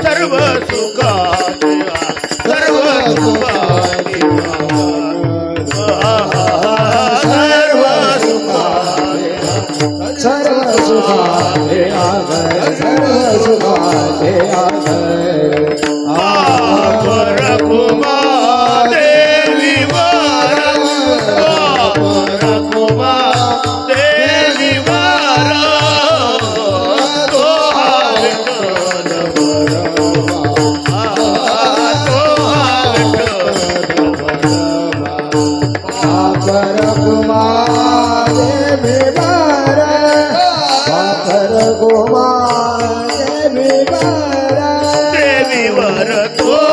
सर्व सुखाचे सर्व सुखाचे सर्व सुखाचे सर्व सुखाचे रघुमा देवी वार रघुमा देवी वार तो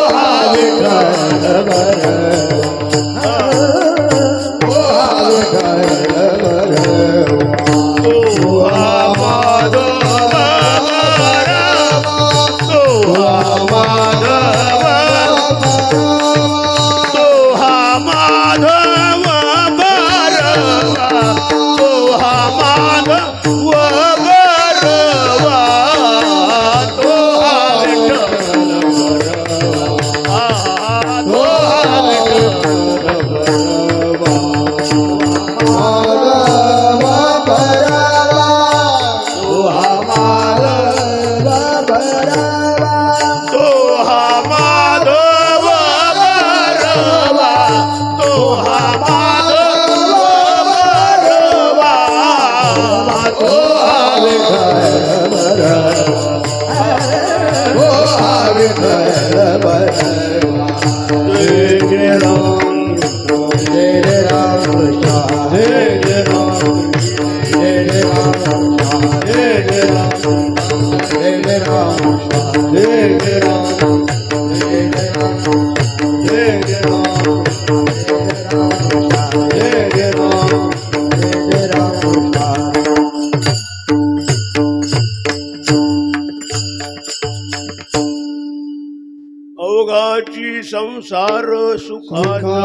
संसार सुखाचा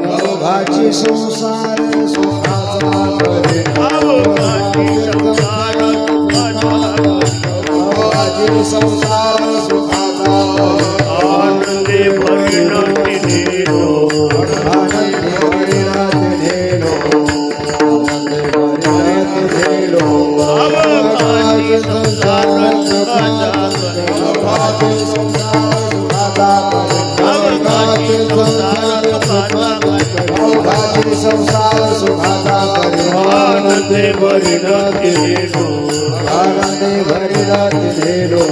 अवघाची संसार सुखाचा करे अवघाची संसार सुखाचा आनंदे भरिनाथी नेलो आनंदे भरिनाथी नेलो अवघाची संसार सुखाचा संसार सुखाचा आनंदे भरिनाथी नेलो आनंदे भरिनाथी नेलो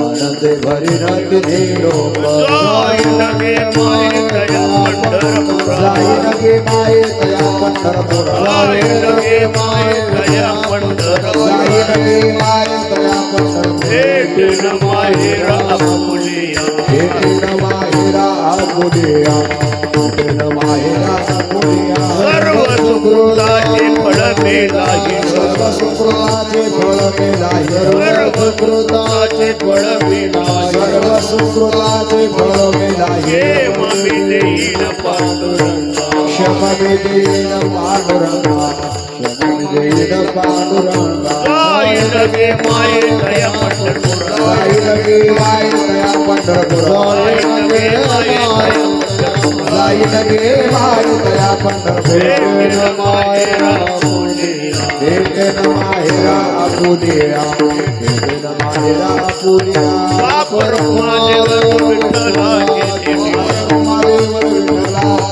आनंदे भरिनाथी नेलो जाई लगे माये दया पंढरपुरा जाई लगे माये दया पंढरपुरा जाई लगे माये दया पंढरपुरा जाई लगे माये दया पंढरपुरा भेट न माहेरा अपुलिया भेट न माहेरा अपुलिया भेट न माहेरा अपुलिया सर्व सुकृताचे फळ मिळाले सर्व सुकृताचे फळ मिळाले सर्व सुकृताचे फळ मिळाले सर्व सुकृताचे फळ मिळाले ममी देईन पांडुरंगा क्षममी देईन पांडुरंगा क्षममी देईन पांडुरंगा जाई लगे माये दया पंढरपुरा जाई लगे माये दया पंढरपुरा जाई लगे माये दया पंढरपुरा भेट न माहेरा अपुलिया भेट न माहेरा अपुलिया बापर महादेवर विठ्ठलाचे बापर महादेवर विठ्ठलाचे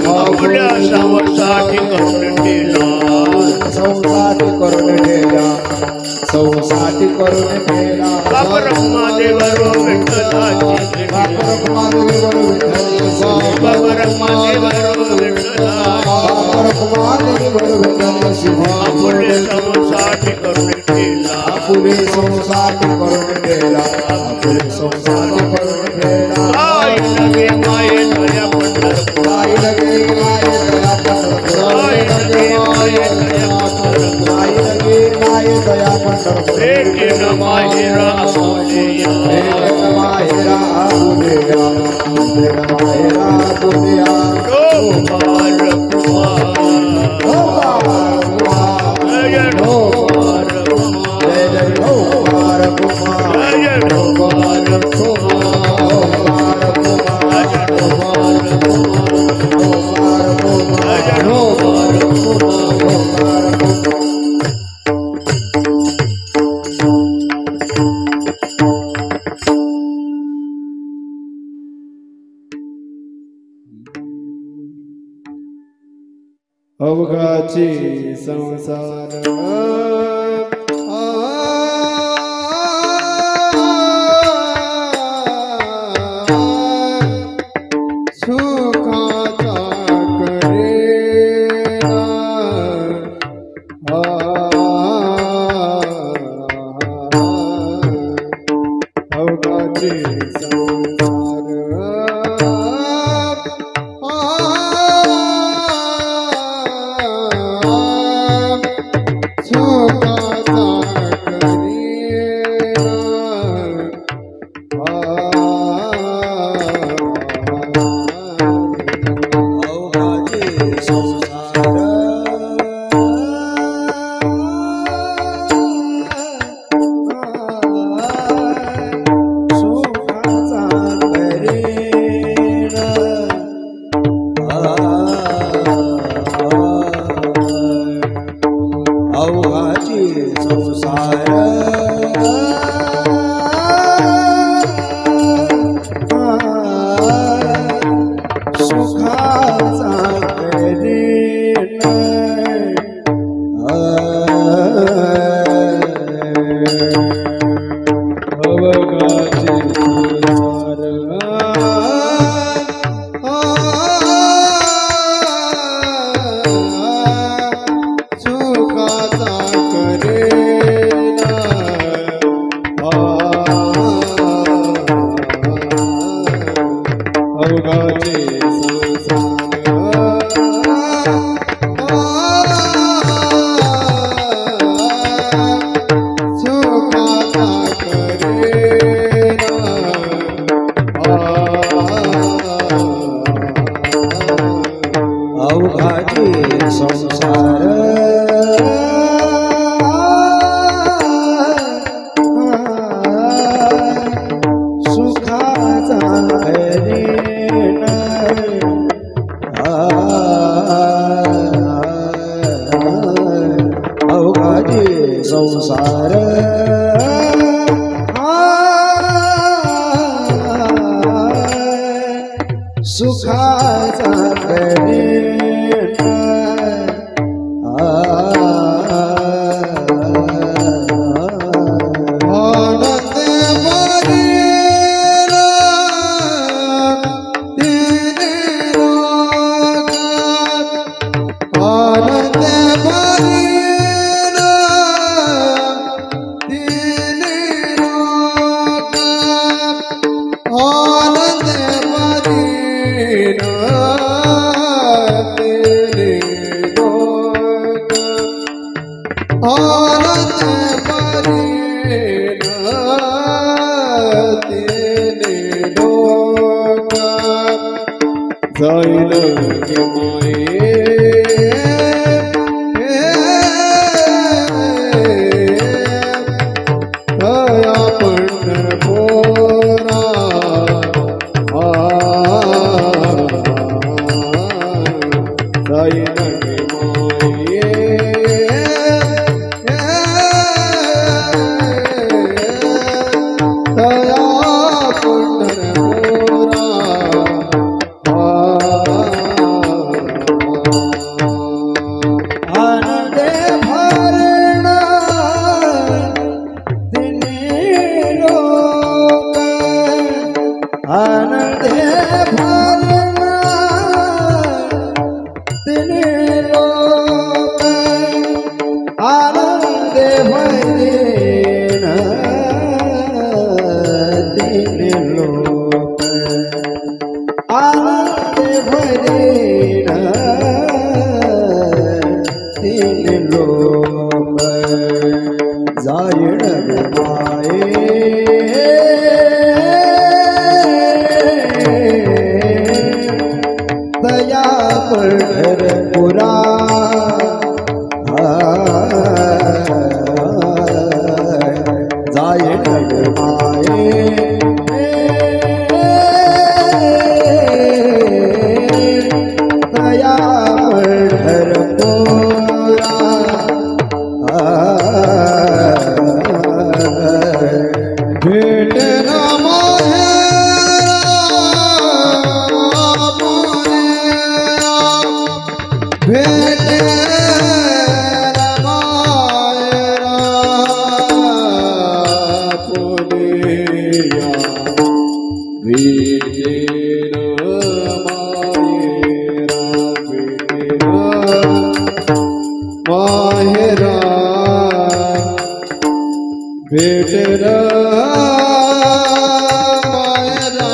आपल्या सावसाठी करून ठेला संसाठी करून ठेला संसाठी करून ठेला बापर महादेवर विठ्ठलाचे बापर महादेवर विठ्ठलाचे बापर महादेवर विठ्ठलाचे आपले सावसाठी करून ठेला आपले संसाठी करून ठेला आपले संसाठी करून ठेला आई लगे माये दया पंढरपुरा आई लगे माये दया पंढरपुरा आई लगे माये दया पंढरपुरा आई लगे माये दया पंढरपुरा भेट न माहेरा अपुलिया भेट न माहेरा अपुलिया भेट न माहेरा अपुलिया बालकुमार अवघाची संसार सुखाचा करेना अवघाची संसार संसार सुखाचा जाईल गे माये दया पंढरपुरा जाईल गे माये दया पंढरपुरा दया पंढरपुरा जाय माये दया पंढरपुरा भेट भेट माहेरा भेटला माहेरा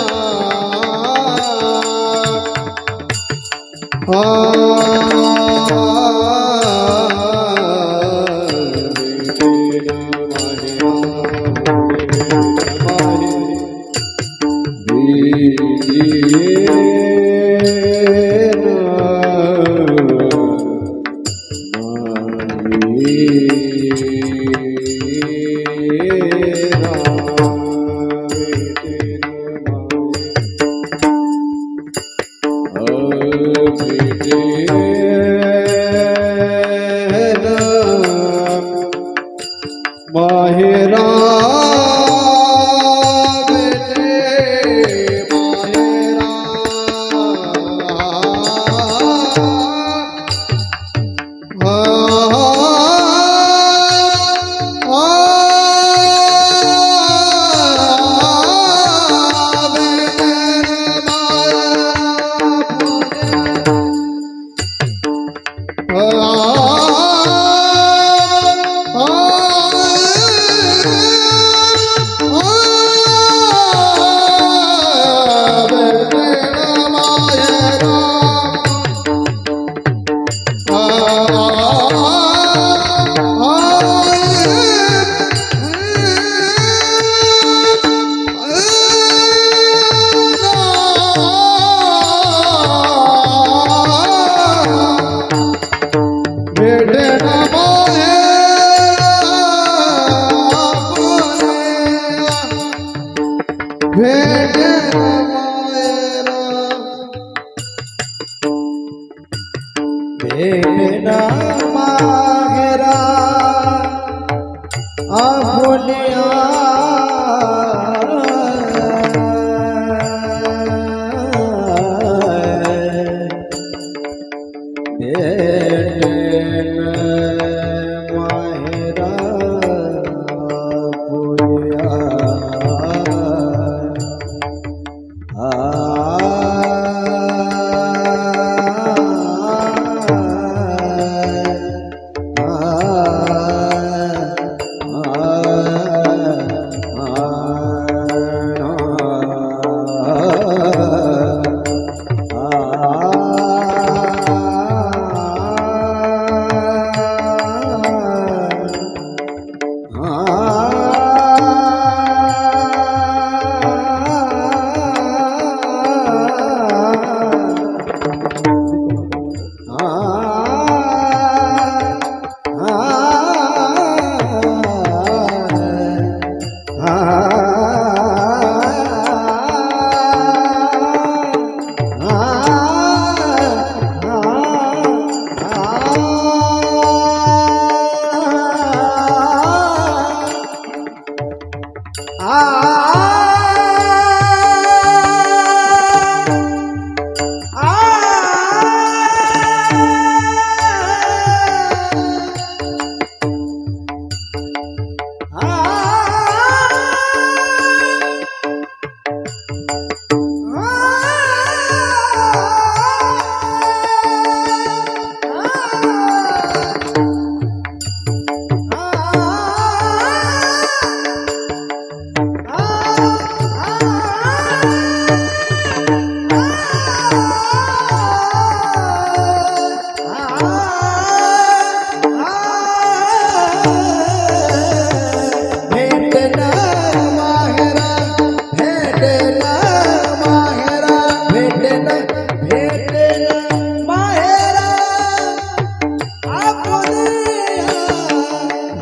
माहेरा भेटना माहेरा आपुलिया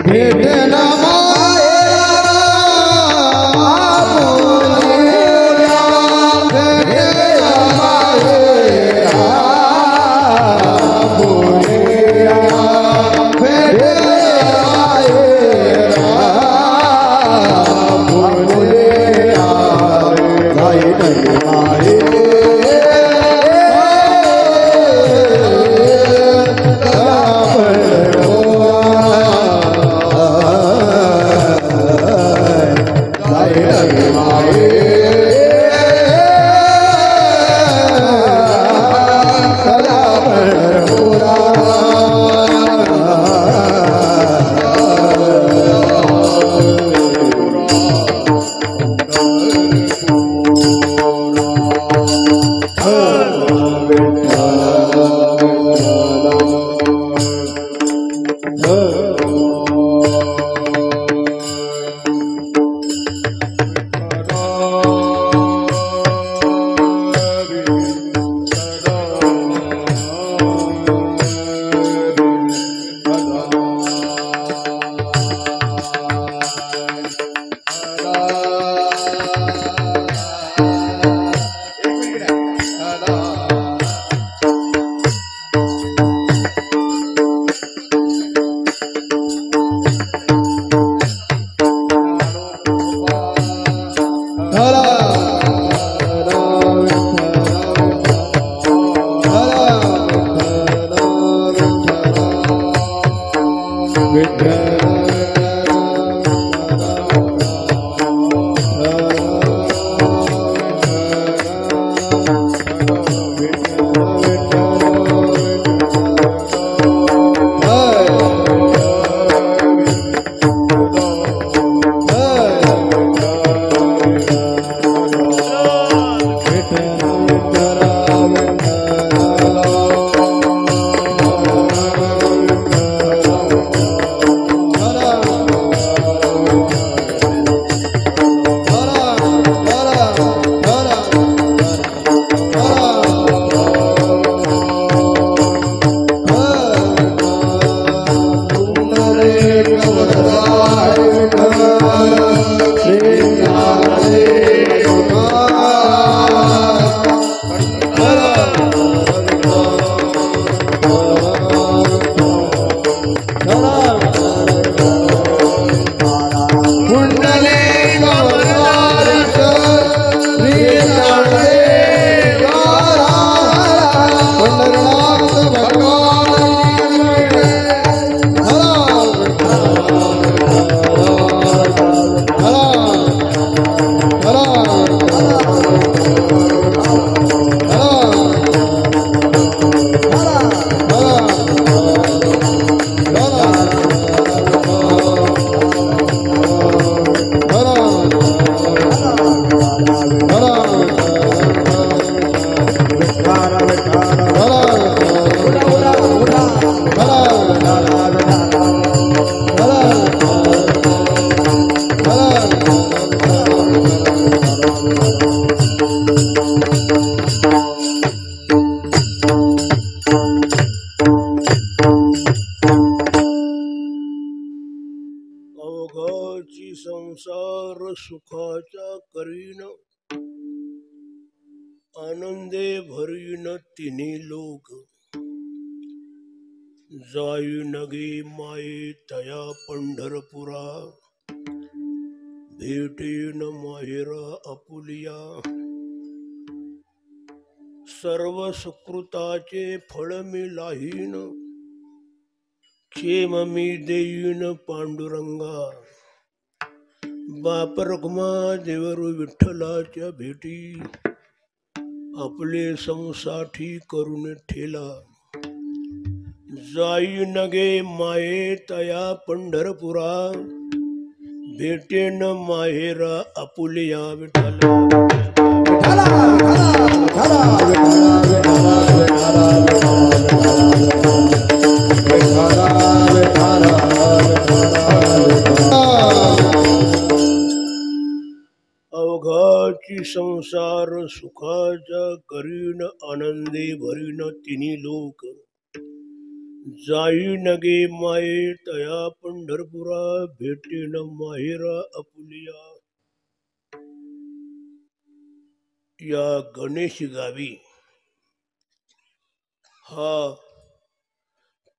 भेटना माहेरा अवघाची संसार सुखाचा करीन, आनंदे भरीन तिन्ही लोक. जाई नगे माये तया पंढरपुरा, भेटेन माहेरा आपुलिया. सर्व सुकृताचे फळ मी लाहीन, क्षेम मी देईन पांडुरंगा. बाप रखुमा देवरू विठ्ठलाच्या भेटी, आपले संसाठी करून ठेला. जाई नगे माये तया पंढरपुरा, भेटेन माहेरा आपुलिया. विठ्ठला अवघाची संसार सुखाचा करीन, आनंदे भरीन तिन्ही लोक. जाई नगे माये तया पंढरपुरा, भेटेन माहेरा आपुलिया. या गणेश गावी हा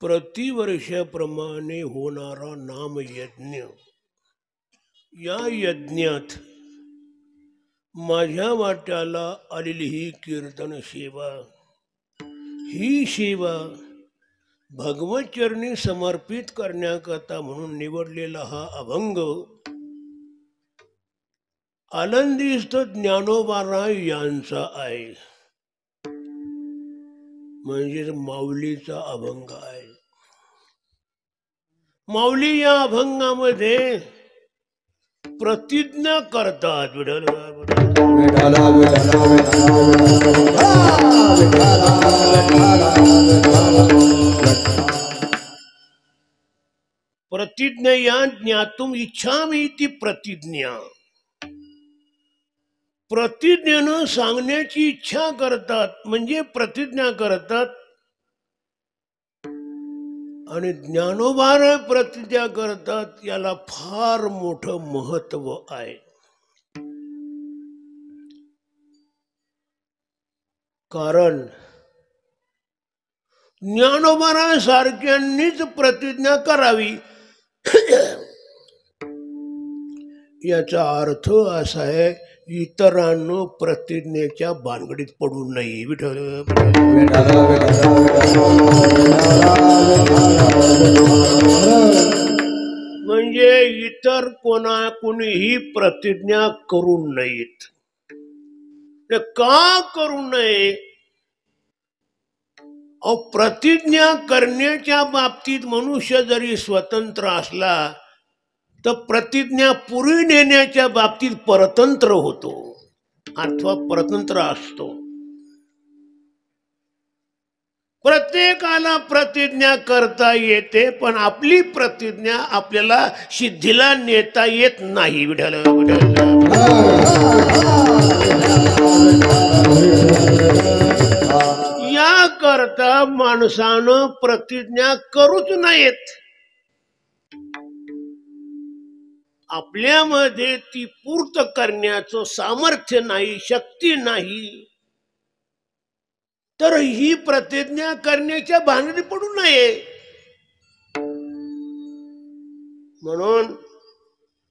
प्रतिवर्षाप्रमाणे होणारा नामयज्ञ. या यज्ञात माझ्या वाट्याला आलेली ही कीर्तन सेवा, ही सेवा भगवतचरणी समर्पित करण्याकरता म्हणून निवडलेला हा अभंग आनंदीस्थ ज्ञानोबाराय यांचा आहे. म्हणजे माऊलीचा अभंग आहे. माऊली या अभंगामध्ये प्रतिज्ञा करतात. प्रतिज्ञया ज्ञातुम इच्छामि ती प्रतिज्ञा. प्रतिज्ञेनं सांगण्याची इच्छा करतात म्हणजे प्रतिज्ञा करतात. आणि ज्ञानोबार प्रतिज्ञा करतात. याला फार मोठं महत्व आहे. कारण ज्ञानोबारा सारख्यांनीच प्रतिज्ञा करावी. याचा अर्थ असा आहे, इतरांनो प्रतिज्ञेच्या भानगडीत पडू नये. विठ्ठल तर कोणीही प्रतिज्ञा करू नयेत. का करू नये? प्रतिज्ञा करण्याच्या बाबतीत मनुष्य जरी स्वतंत्र असला तर प्रतिज्ञा पुरी नेण्याच्या बाबतीत परतंत्र होतो अथवा परतंत्र असतो. प्रत्येकाला प्रतिज्ञा करता येते, पण आपली प्रतिज्ञा आपल्याला सिद्धीला नेता येत नाही. विठ्ठल या करता माणसानं प्रतिज्ञा करूच नाहीत. आपल्यामध्ये ती पूर्त करण्याचं सामर्थ्य नाही, शक्ती नाही, तर ही प्रतिज्ञा करण्याच्या भानगडी पडू नये. म्हणून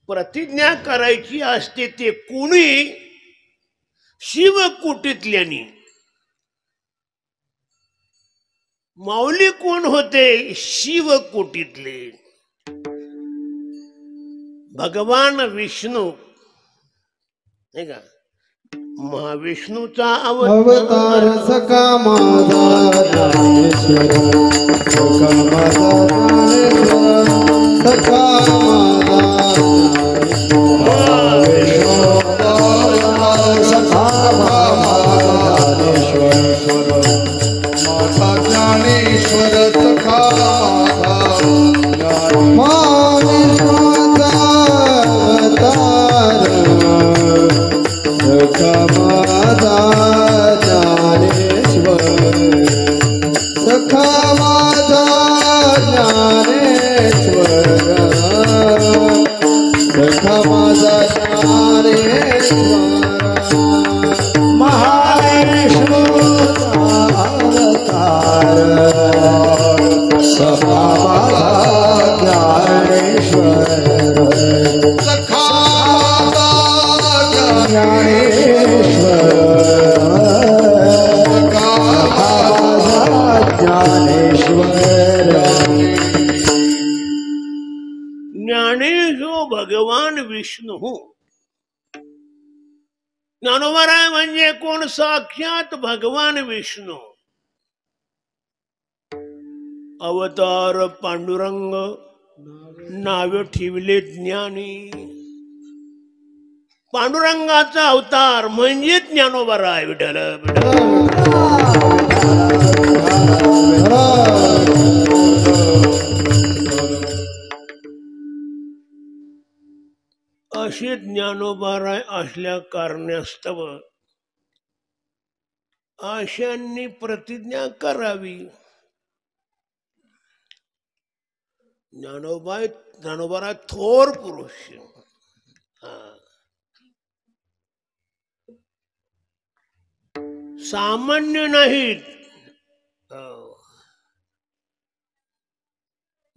प्रतिज्ञा करायची असते ते कोणी शिवकुटीतल्यानी. माऊली कोण होते? शिवकुटीतले भगवान विष्णू, नाही का? महाविष्णूचा अवतार सखा माझा ज्ञानेश्वर, सखा माझा ज्ञानेश्वर, सखा माझा सखा ज्ञानेश्वर, सखा ज्ञानेश्वर भगवान विष्णू. ज्ञानोबराय म्हणजे कोण? साक्षात भगवान विष्णू. अवतार पांडुरंग, नावे ठेवले ज्ञानी. पांडुरंगाचा अवतार म्हणजे ज्ञानोबराय. विठ्ठल असे ज्ञानोबराय असल्या कारणास्तव अशांनी प्रतिज्ञा करावी. ज्ञानोबराय थोर पुरुष, सामान्य नाहीत.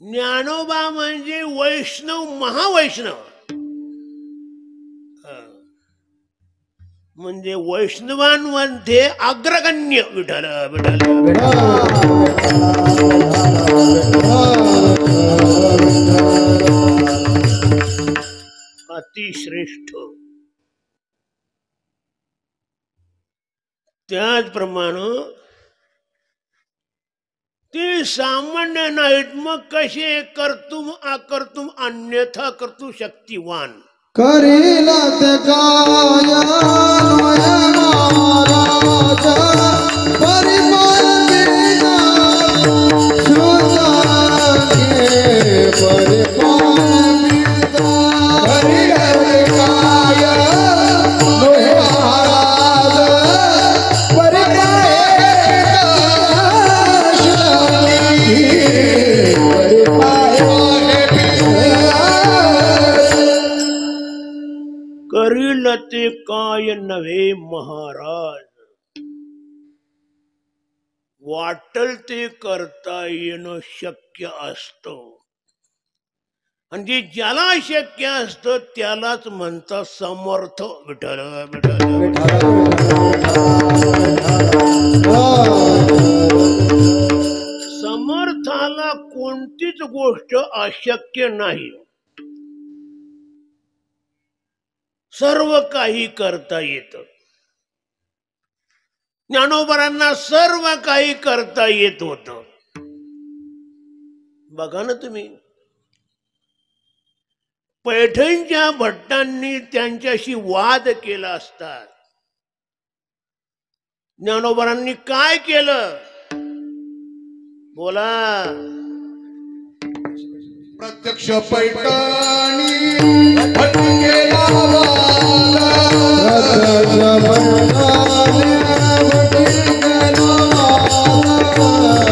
ज्ञानोबा म्हणजे वैष्णव, महावैष्णव. म्हणजे वैष्णवांमध्ये अग्रगण्य. विठ्ठल अतिश्रेष्ठ. त्याचप्रमाणे ते सामान्य नाहीत. मग कसे? कर्तुम अकर्तुम अन्यथा कर्तु शक्तिवान. करीला ते काय महाराज परिपालिना सुताके परिपालिना. करीला ते काय महाराज परिपालिना करील ते काय नव्हे महाराज. वाटल ते करता येणं शक्य असतं. आणि ज्याला शक्य असतं त्यालाच म्हणतात समर्थ. विठ्ठल समर्थाला कोणतीच गोष्ट अशक्य नाही. सर्व काही करता येतं. ज्ञानोबरांना सर्व काही करता येत होतं. बघा ना तुम्ही, पैठणच्या भट्टांनी त्यांच्याशी वाद केला असता ज्ञानोबरांनी काय केलं? बोला. प्रत्यक्ष पैठणी भटकेला वाला.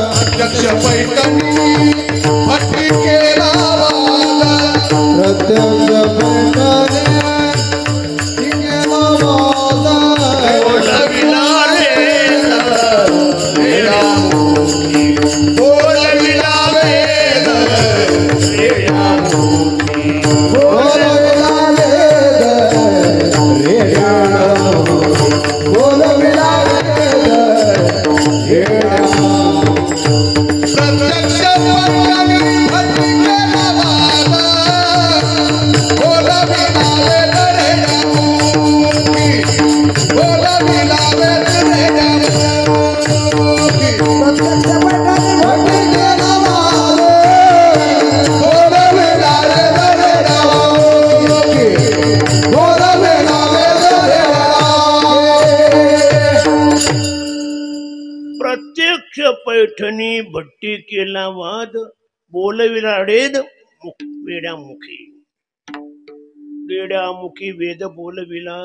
प्रत्यक्ष पैठणी भटकेला वाला. बोलविला वेद, वेड्या मुखी. बोलविला वेद, वेड्या मुखी. प्रत्यक्ष पैठणी भटकेला वाला. बोलविला वेद रेड्या मुखी. बोलविला वेद रेड्या मुखी. भटकेला वाला. बोलविला वेद रेड्या मुखी. बोलविला वेद रेड्या मुखी. प्रत्यक्ष पैठणी भट्टी केला वाद, बोलविला वेद वेड्या मुखी. वेड्या मुखी वेद बोलविला,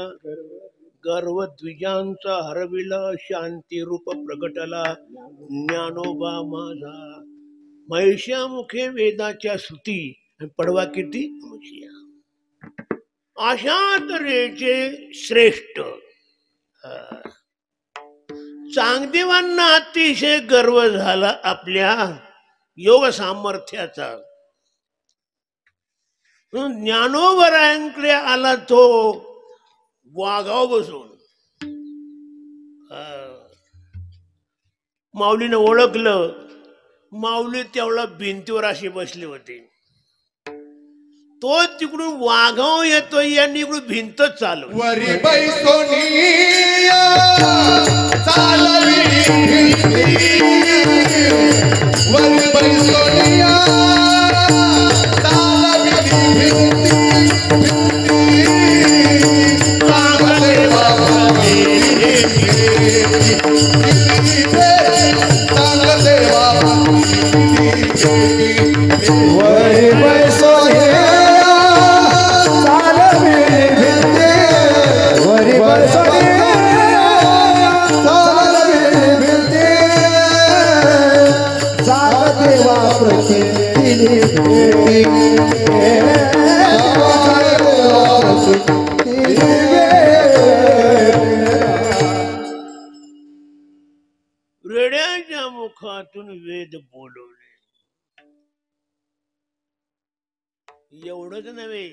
गर्व द्विजांचा हरविला. शांती रूप प्रगटला ज्ञानोबा माझा. महिषामुखे वेदाच्या सुती, पडवा किती मुशिया. अशा तऱ्हेचे श्रेष्ठ चांगदेवांना अतिशय गर्व झाला आपल्या योग सामर्थ्याचा. ज्ञानोबरांकडे आला तो वाघाव बसून. माऊलीनं ओळखलं. माऊली तेवढा भिंतीवर अशी बसली होती. तो तिकडून वाघाव येतोय यांनी इकडून भिंतच चालू. वरी बैसोनिया चालविली भिंती. वरी बैसोनिया चालविली भिंती. चांगले बाबांनी चांगले बाबांनी. वरी बैसोनिया रेड्याच्या मुखातून वेद बोलवले. एवढंच नव्हे,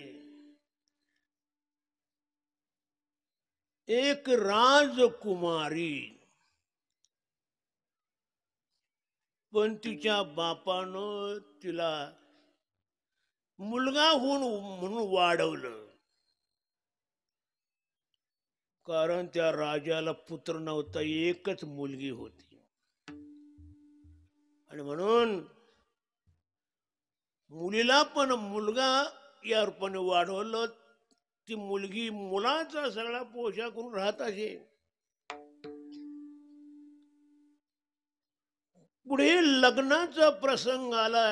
एक राजकुमारी पण तिच्या बापानं तिला मुलगा होऊन म्हणून वाढवलं. कारण त्या राजाला पुत्र नव्हता, एकच मुलगी होती. आणि म्हणून मुलीला पण मुलगा या रूपाने वाढवलं. ती मुलगी मुलाचा सगळा पोशाख करून राहत असे. पुढे लग्नाचा प्रसंग आला.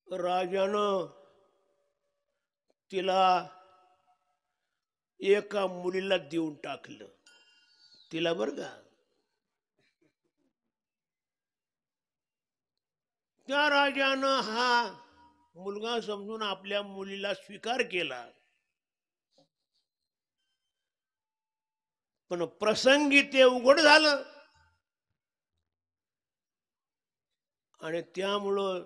राजानं तिला एका मुलीला देऊन टाकलं. तिला बर का, त्या राजानं हा मुलगा समजून आपल्या मुलीला स्वीकार केला. पण प्रसंगी ते उघड झालं आणि त्यामुळं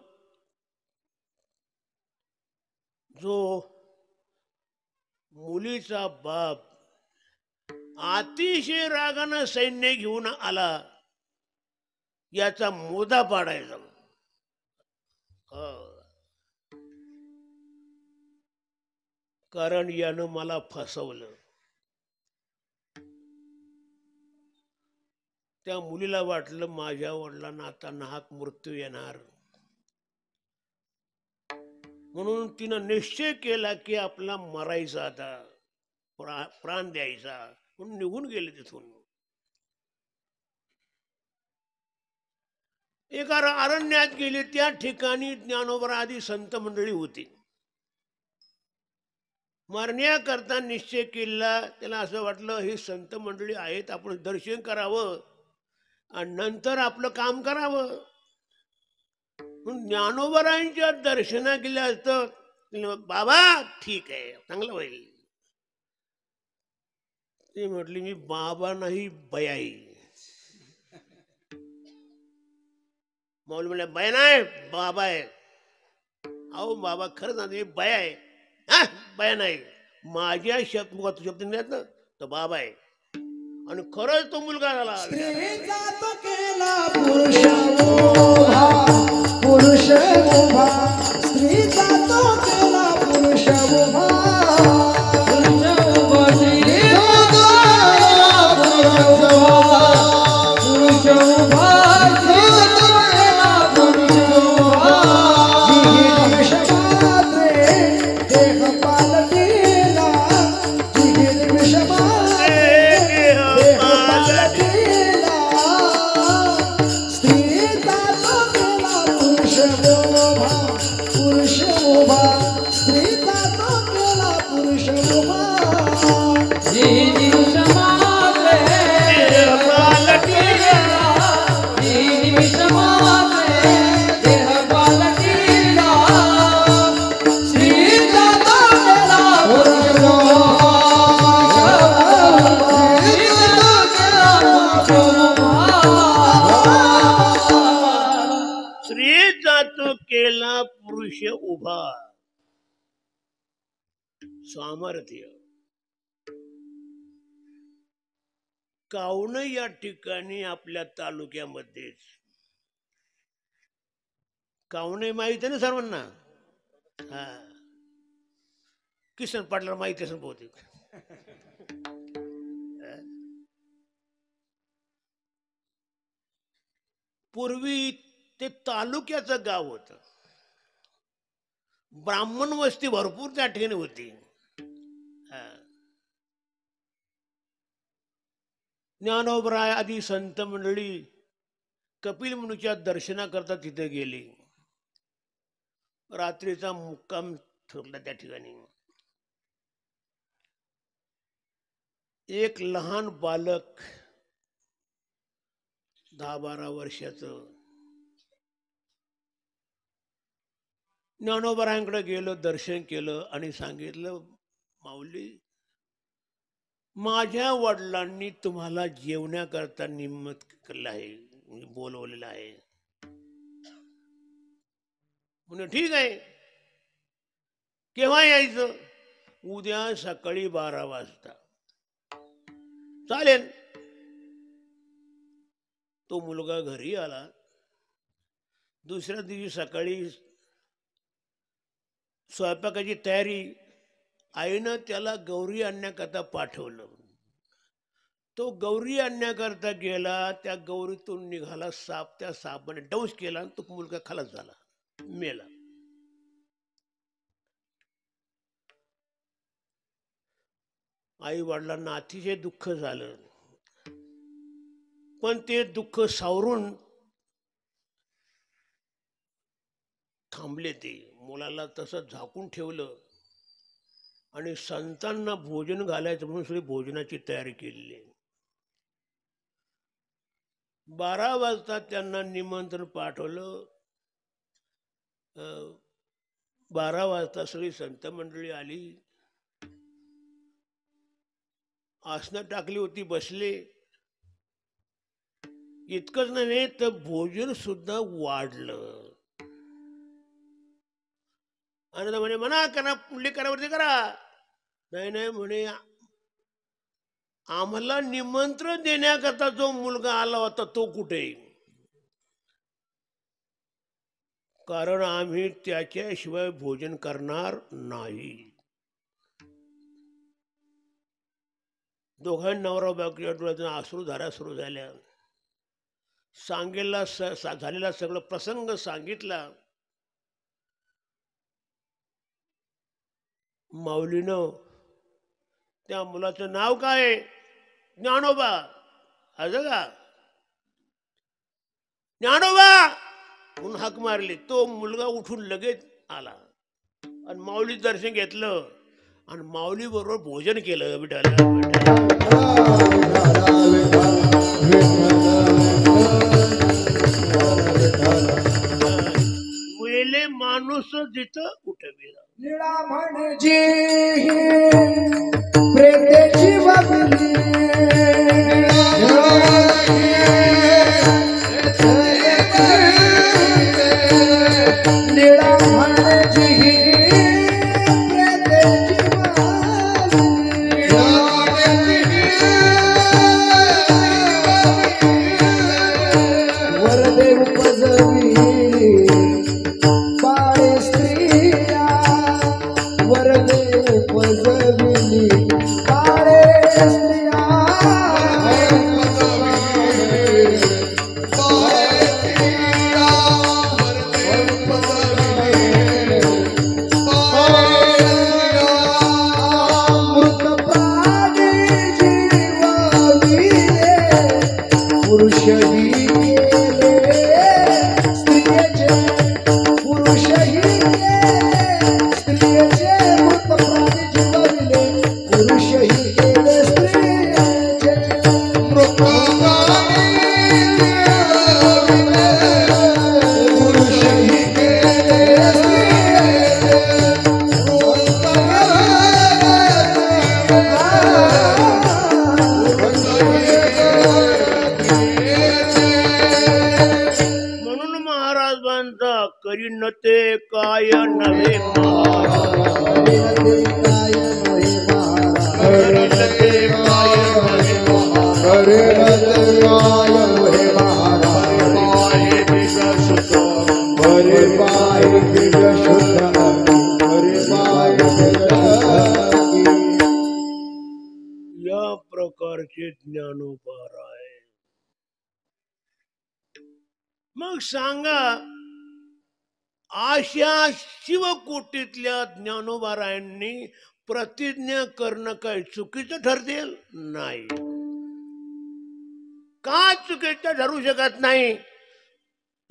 जो मुलीचा बाप अतिशय रागानं सैन्य घेऊन आला, याचा मोदा पाडायचा. कारण यानं मला फसवलं. त्या मुलीला वाटलं माझ्या वडिलांना आता नाहक मृत्यू येणार, म्हणून तिनं निश्चय केला की आपला मरायचा आता, प्राण द्यायचा, म्हणून निघून गेले तिथून. एका अरण्यात गेले. त्या ठिकाणी ज्ञानोबा आदी संत मंडळी होती. मरण्याकरता निश्चय केला. त्याला असं वाटलं ही संत मंडळी आहेत, आपण दर्शन करावं आणि नंतर आपलं काम करावं. म्हणून ज्ञानोबरायांच्या दर्शना गेल्या असतं. बाबा ठीक आहे, चांगलं होईल. ती म्हटली मी बाबा नाही बयाई. मौली म्हणले बया नाही बाबा आहे. अहो बाबा खरंच ना तुम्ही बया आहे. हा बया नाही, माझ्या शब्द नाही ना तर बाबा आहे. आणि खरंच तो मुलगा झाला. स्त्रीचा तो केला पुरुष उभा, पुरुष उभा, स्त्रीचा तो केला पुरुष उभा, पुरुष उभा, स्त्रीचा तो केला पुरुष उभा, पुरुष उभा, स्त्रीचा तो केला पुरुष उभा, देह पालटीला, देह केला पुरुष उभा. सामर्थ्य. कावण या ठिकाणी आपल्या तालुक्यामध्ये कावणे माहिती आहे ना सर्वांना. हा किसन पाटला माहिती असेल बहुतेक. पूर्वी ते तालुक्याचं गाव होतं. ब्राह्मण वस्ती भरपूर त्या ठिकाणी होती. ज्ञानोबराय आदी संत मंडळी कपिल मुनीच्या दर्शनाकरता तिथे गेली. रात्रीचा मुक्काम ठरला त्या ठिकाणी. एक लहान बालक 10-12 वर्षाचं ज्ञानोबरायांकडे गेलं, दर्शन केलं आणि सांगितलं माऊली माझ्या वडिलांनी तुम्हाला जेवण्याकरता निमित्त केलं आहे, बोलवलेलं आहे. म्हणजे ठीक आहे, केव्हा यायचं? उद्या सकाळी 12 वाजता. चालेल. तो मुलगा घरी आला. दुसऱ्या दिवशी सकाळी स्वयंपाकाची तयारी. आईनं त्याला गौरी आणण्याकरता पाठवलं. तो गौरी आणण्याकरता गेला. त्या गौरीतून निघाला साप. त्या सापाने डंस केला आणि तो मुलगा खलास झाला, मेला. आई वडिलांना अतिशय दुःख झालं, पण ते दुःख सावरून थांबले. ते मुलाला तसं झाकून ठेवलं आणि संतांना भोजन घालायचं म्हणून सगळी भोजनाची तयारी केलेली आहे. 12 वाजता त्यांना निमंत्रण पाठवलं. 12 वाजता सगळी संत मंडळी आली. आसनं टाकली होती, बसले. इतकंच नव्हे तर भोजन सुद्धा वाढलं. आणि म्हणे म्हणा करा, पुढली करावरती करा. नाही नाही म्हणे आम्हाला निमंत्रण देण्याकरता जो मुलगा आला होता तो कुठे? कारण आम्ही त्याच्याशिवाय भोजन करणार नाही. दोघांनी नवरा बायकोच्या डोळ्यातून अश्रूधारा सुरू झाल्या. सांगेला झालेला सगळं प्रसंग सांगितला. माऊलीनं त्या मुलाचं नाव काय? ज्ञानोबा. असं का? ज्ञानोबा म्हणून हाक मारली. तो मुलगा उठून लगेच आला आणि माऊली दर्शन घेतलं आणि माऊली बरोबर भोजन केलं. वेले माणूस जिथं उठविला. लीळा म्हणजे प्रेतेची बाबली. लीळा म्हणजे वरदेव पजवी बाळे स्त्रिया. वरदेव पजविली बाळे स्त्रिया. मृत प्राणी जीवाविले पुरुषही करीन ते काय नव्हे या प्रकारचे ज्ञानोबार आहे. मग सांगा, अशा शिवकोटीतल्या ज्ञानोबारायांनी प्रतिज्ञा करणं काय चुकीचं ठरतेल? नाही. का चुकीचं ठरू शकत नाही?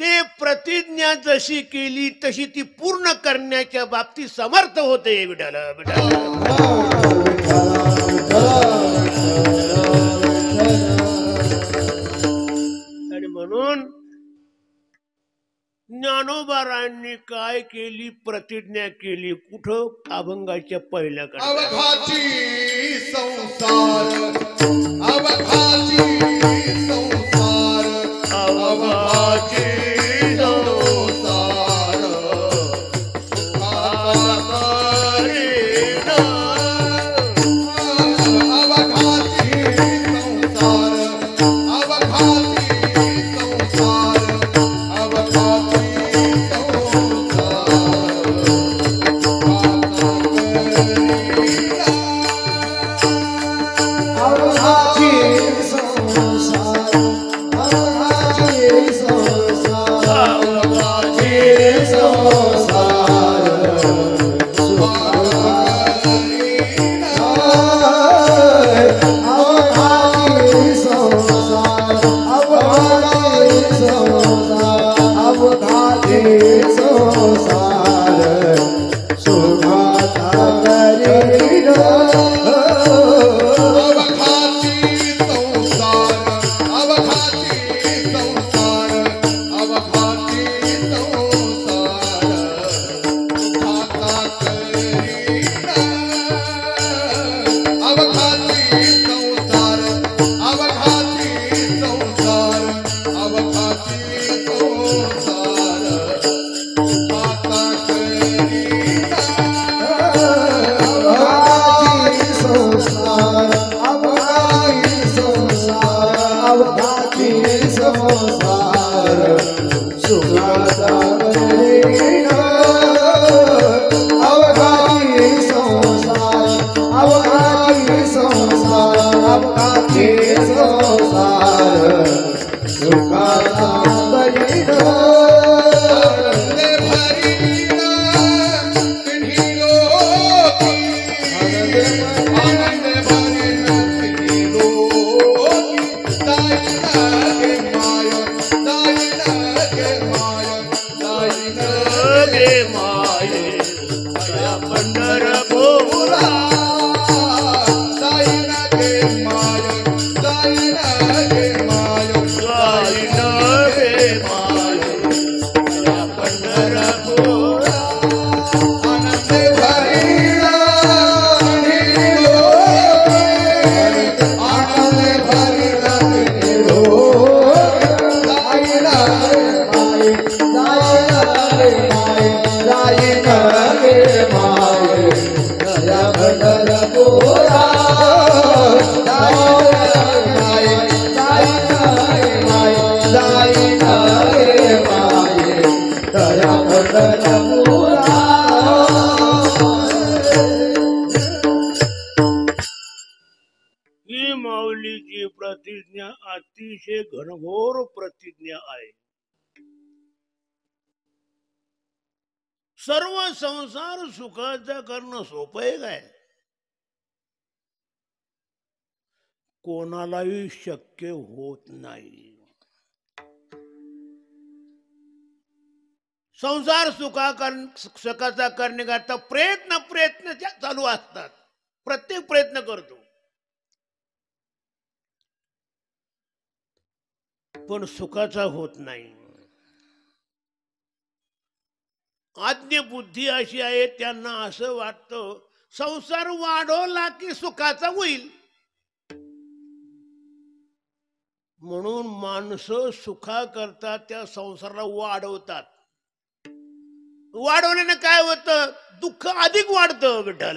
ते प्रतिज्ञा जशी केली तशी ती पूर्ण करण्याच्या बाबतीत समर्थ होते. विठाल आणि म्हणून ज्ञानोबारायांनी काय केली? प्रतिज्ञा केली. कुठं? अभंगाच्या पहिल्या कडे. अवघाची संसार, अवघाची संसार, अवघाची संसार, अवघाची संसार, अवघाची संसार, अवघाची ही माऊलीची प्रतिज्ञा अतिशय घनघोर प्रतिज्ञा आहे. सर्व संसार सुखाचा करणं सोपं आहे काय? कोणालाही शक्य होत नाही. संसार सुखाचा करण्याकरता प्रयत्न चालू असतात. प्रत्येक प्रयत्न करतो, पण सुखाचा होत नाही. आज्ञ बुद्धी अशी आहे, त्यांना असं वाटतं संसार वाढवला की सुखाचा होईल. म्हणून माणसं सुखा करता त्या संसाराला वाढवतात. वाढवल्याने काय होतं? दुःख अधिक वाढतं. विठ्ठल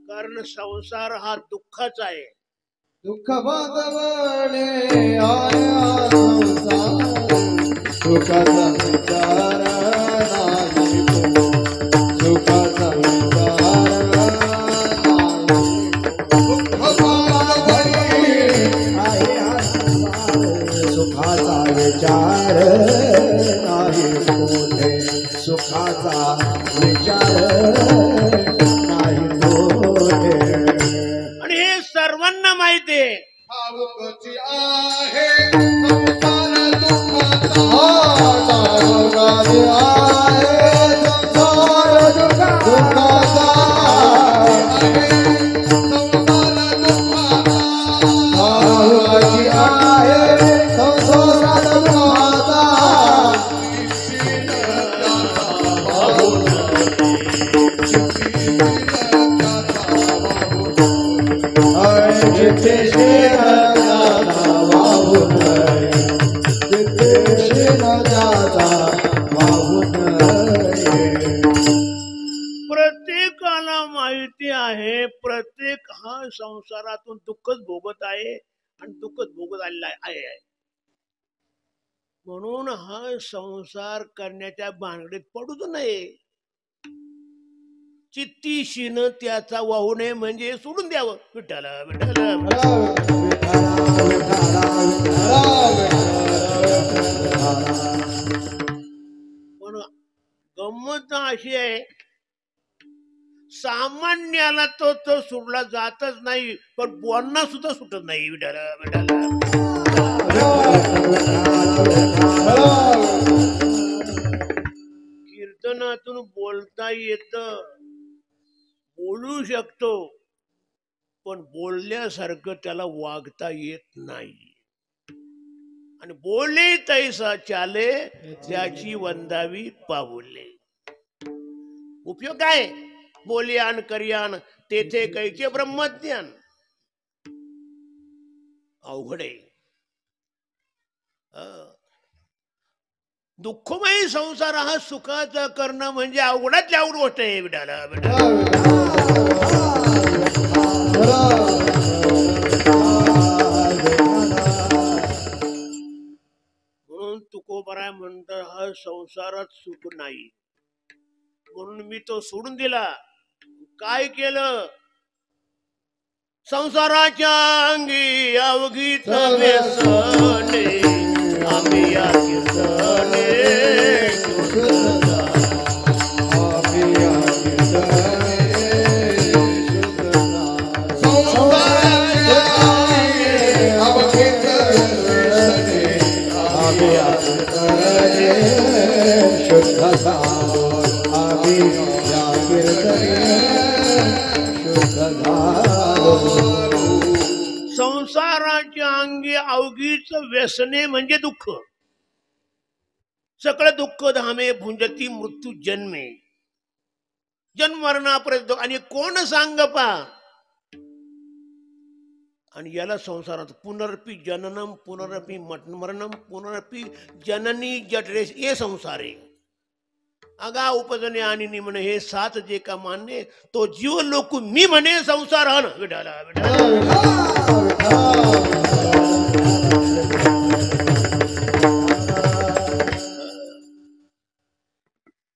कारण संसार हा दुःखाचा आहे. दुःख बांधवणे आया संसार सुखाचा विचार नाही तो सुखाचा विचार सुखाचा विचार नाही कोठे सुखाचा विचार नाही कोठे. आणि हे सर्वांना माहिती आहे. ठाऊकची आहे संसार दुःखाचा प्रत्येकाला माहिती आहे, प्रत्येक हा संसारातून दुःखच भोगत आहे आणि दुःखच भोगत आलेला आहे. म्हणून हा संसार करण्याच्या भानगडीत पडूच नये. चित्तीशीन त्याचा वाहू नये, म्हणजे सोडून द्यावं. विठ्ठल पण गंमत अशी आहे, सामान्याला तो सोडला जातच नाही, पण बोलणं सुद्धा सुटत नाही. कीर्तनातून बोलता येत, बोलू शकतो, पण बोलल्यासारखं त्याला वागता येत नाही. आणि बोले तैसा चाले त्याची वंदावी पाऊले. उपयोग काय? बोलियान करियान तेथे कैचे ब्रह्मज्ञान. अवघड आहे. दुःखमय संसार हा सुखाचा करणं म्हणजे अवघडातली अवघड गोष्ट आहे. म्हणून तुकोबराय म्हणतात हा संसारात सुख नाही, म्हणून मी तो सोडून दिला. काय केलं? संसाराच्या अंगी अवघीच व्यसने आम्ही या कीर्तने संसाराच्या अंगी अवघीच व्यसने म्हणजे दुःख. सकळ दुःख धामे भुंजती मृत्यू जन्मे. जन्मरणापर्यंत. आणि कोण सांग पा. आणि याला संसारात पुनरपी जननम पुनरपी मरणम पुनरपी जननी जठरेश हे संसार आहे. आगा उपजने आणि निमणे हे 7 जे का मान्य तो जीव लोक मी म्हणे संसार हन. विठाला विठाला.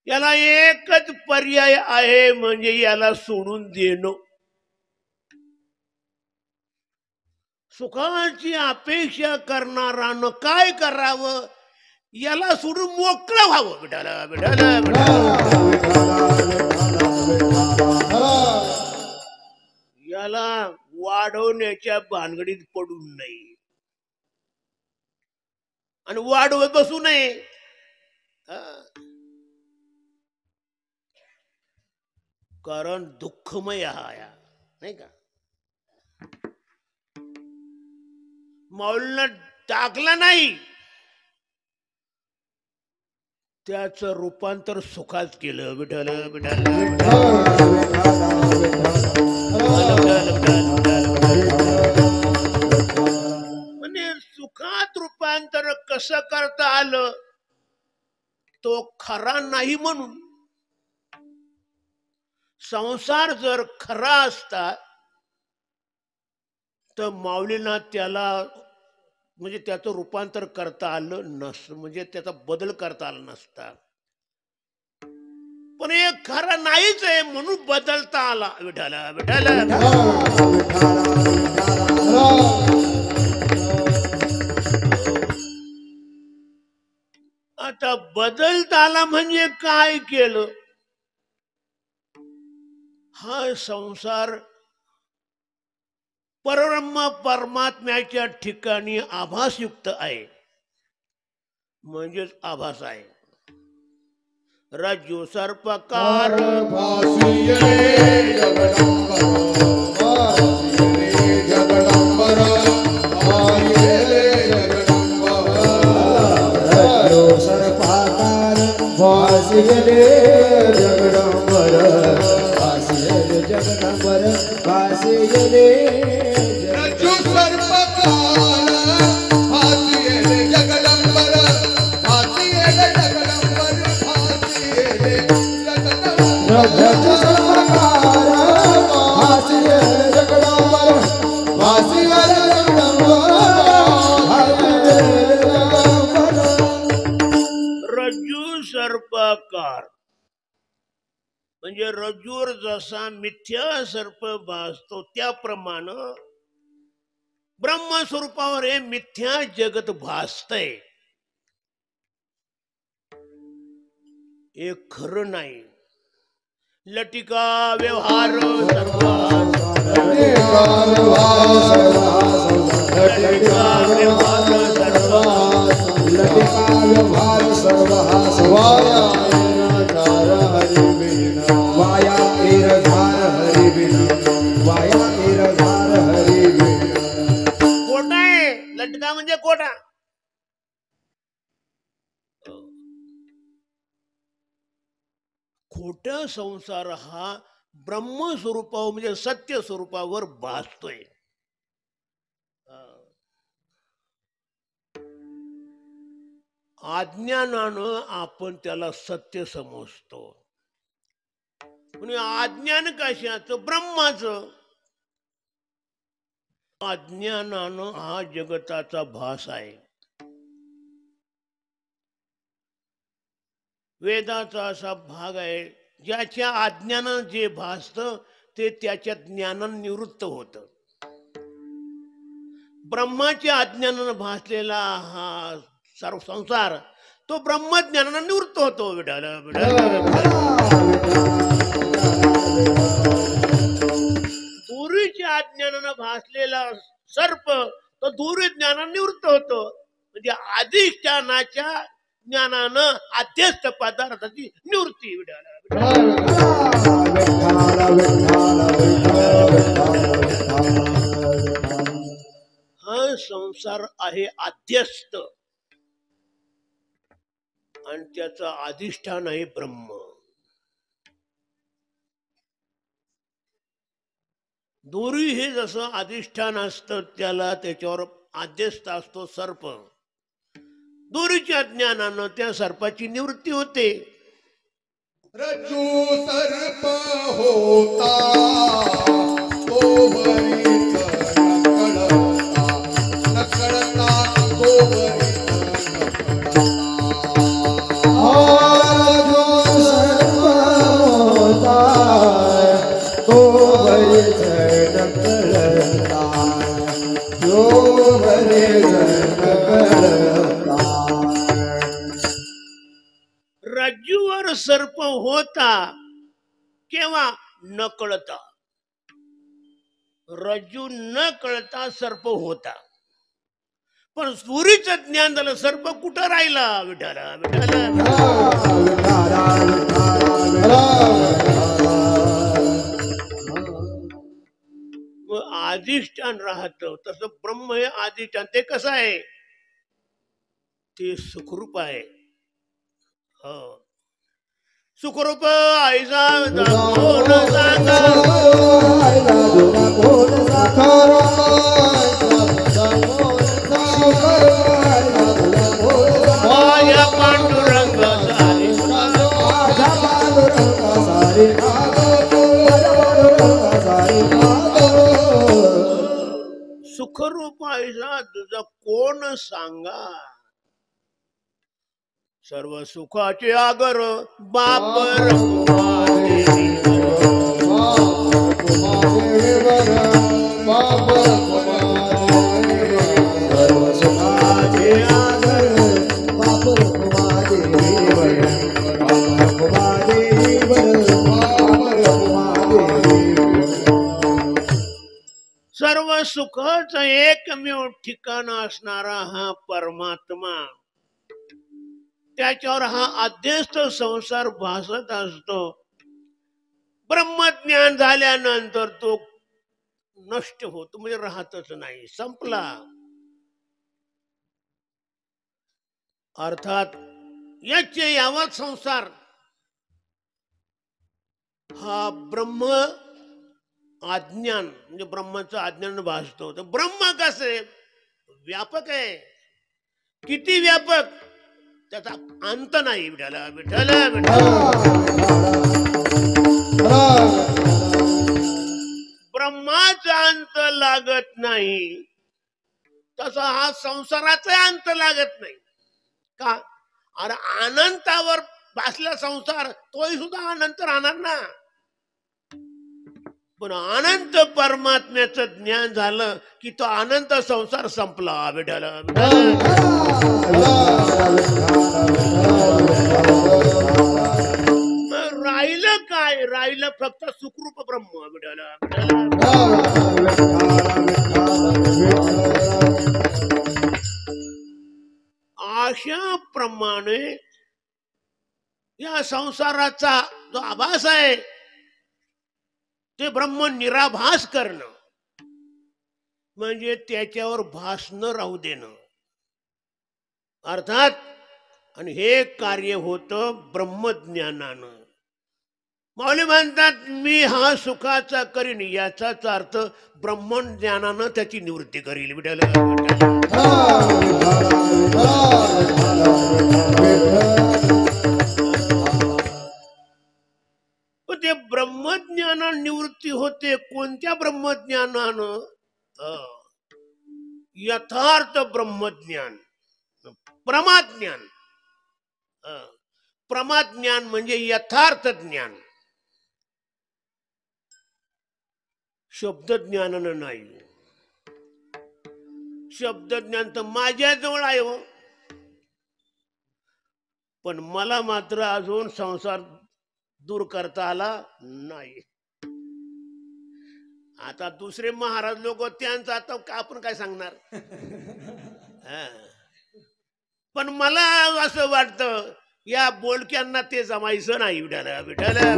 याला एकच पर्याय आहे म्हणजे याला सोडून देणं. सुखाची अपेक्षा करणारानं काय करावं. याला सोडून मोकळं व्हावं. विठाला विठाला याला वाढवण्याच्या भानगडीत पडू नये आणि वाढवत बसू नये. कारण दुःखमय हा या नाही का. माऊलीनं टाकलं नाही त्याचं रूपांतर सुखात केलं. विठ्ठल विठ्ठल म्हणजे सुखात रूपांतर कसं करता आलं तो खरा नाही म्हणून. संसार जर खरा असता तर माऊलींना त्याला म्हणजे त्याचं रूपांतर करता आलं नसतं. म्हणजे त्याचा बदल करता आला नसता. पण हे खरं नाहीच आहे म्हणून बदलता आला. विठाला विठाला. आता बदलता आला म्हणजे काय केलं. हा संसार परब्रह्म परमात्म्याच्या ठिकाणी आभासयुक्त आहे. म्हणजेच आभास आहे. रज्जू सर्पकार सर्पाकार म्हणजे रज्जूवर जसा मिथ्या सर्प भासतो त्याप्रमाणे ब्रह्मस्वरूपावर हे मिथ्या जगत भासतय. हे खरं नाही. लटिका व्यवहार कोटा आहे. लटका म्हणजे कोटा. खोट संसार हा ब्रह्मस्वरूपावर म्हणजे सत्य स्वरूपावर भासतोय. अज्ञानानं आपण त्याला सत्य समजतो. अज्ञान कशाचं ब्रह्माचं. अज्ञानानं हा जगताचा भास आहे. वेदाचा असा भाग आहे ज्याच्या अज्ञानानं जे भासत ते त्याच्या ज्ञानानं निवृत्त होत. ब्रह्माच्या अज्ञानानं भासलेला हा सर्व संसार तो ब्रह्मज्ञानानं निवृत्त होतो. दूरीच्या अज्ञानानं भासलेला सर्प तो दूरी ज्ञानानं निवृत्त होतो. म्हणजे अधिष्ठानाच्या ज्ञानानं अध्यस्त पदार्थाची निवृत्ती. हा संसार आहे अध्यस्त आणि त्याचं अधिष्ठान आहे ब्रह्म. दोरी हे जसं अधिष्ठान असतं त्याला त्याच्यावर आद्यस्थ असतो सर्प. दोरीच्या ज्ञानानं त्या सर्पाची निवृत्ती होते. रज्जू सर्प होता तो वरीच नकळता तो वरीच रज्जूवर सर्प होता केव्हा? न कळता. रज्जू न कळता सर्प होता. पण सुरीचं ज्ञान झालं, सर्प कुठं राहिला? विठाला विठाला. अधिष्ठान राहत तसं ब्रह्म हे अधिष्ठान. ते कसं आहे? ते सुखरूप आहे. हो, सुखरूप आईचा दाखवून सांगा. माझ्या पांडुरंग सुखरूप आईचा तुझा कोण सांगा. सर्व सुखाचे आगर बाप सर्व सुखाचं एकमेव ठिकाण असणारा हा परमात्मा, त्याच्यावर हा अध्यस्त संसार भासत असतो. ब्रह्मज्ञान झाल्यानंतर तो नष्ट होतो, म्हणजे राहतच नाही, संपला. अर्थात याचे यावत संसार हा ब्रह्म अज्ञान म्हणजे ब्रह्माचं अज्ञान भासतो. तर ब्रह्म कसे व्यापक आहे, किती व्यापक, त्याचा अंत नाही. विठाला विठाला ब्रह्माचा अंत लागत नाही, तसा हा संसाराचा अंत लागत नाही. का? अरे अनंतावर भासला संसार, तोही सुद्धा अनंत राहणार ना. पण अनंत परमात्म्याचं ज्ञान झालं की तो अनंत संसार संपला. विठाला राहिलं काय? राहिलं फक्त सुखरूप ब्रह्म. विठाला अशा प्रमाणे या संसाराचा जो आभास आहे ते ब्रह्म निराभास करणं, म्हणजे त्याच्यावर भास न राहू देणं. अर्थात आणि हे कार्य होतं ब्रह्मज्ञानानं. माऊली म्हणतात मी हा सुखाचा करीन, याचाच अर्थ ब्रह्मज्ञानानं त्याची निवृत्ती करील. विठाला ते ब्रह्मज्ञानानं निवृत्ती होते. कोणत्या ब्रह्मज्ञानानं? यथार्थ ब्रह्मज्ञान, प्रमाज्ञान. प्रमाज्ञान म्हणजे यथार्थ ज्ञान, शब्द ज्ञानानं नाही. शब्द ज्ञान तर माझ्याजवळ आहे हो, पण मला मात्र अजून संसार दूर करता आला नाही. आता दुसरे महाराज लोक त्यांचं आता आपण काय सांगणार. पण मला असं वाटतं या बोलक्यांना ते जमायचं नाही. विठाला विठाला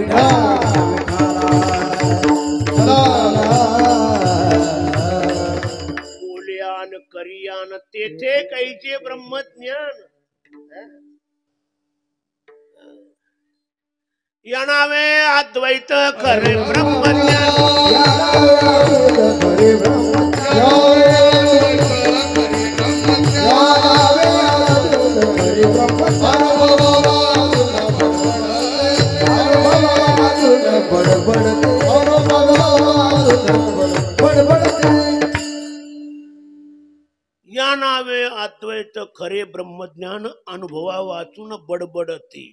बोल्यान करियान तेथे काहीचे ब्रह्मज्ञान. या नावे अद्वैत खरे ब्रह्मज्ञान. बडबडते या नावे अद्वैत खरे ब्रह्मज्ञान अनुभवा वाचून बडबडते.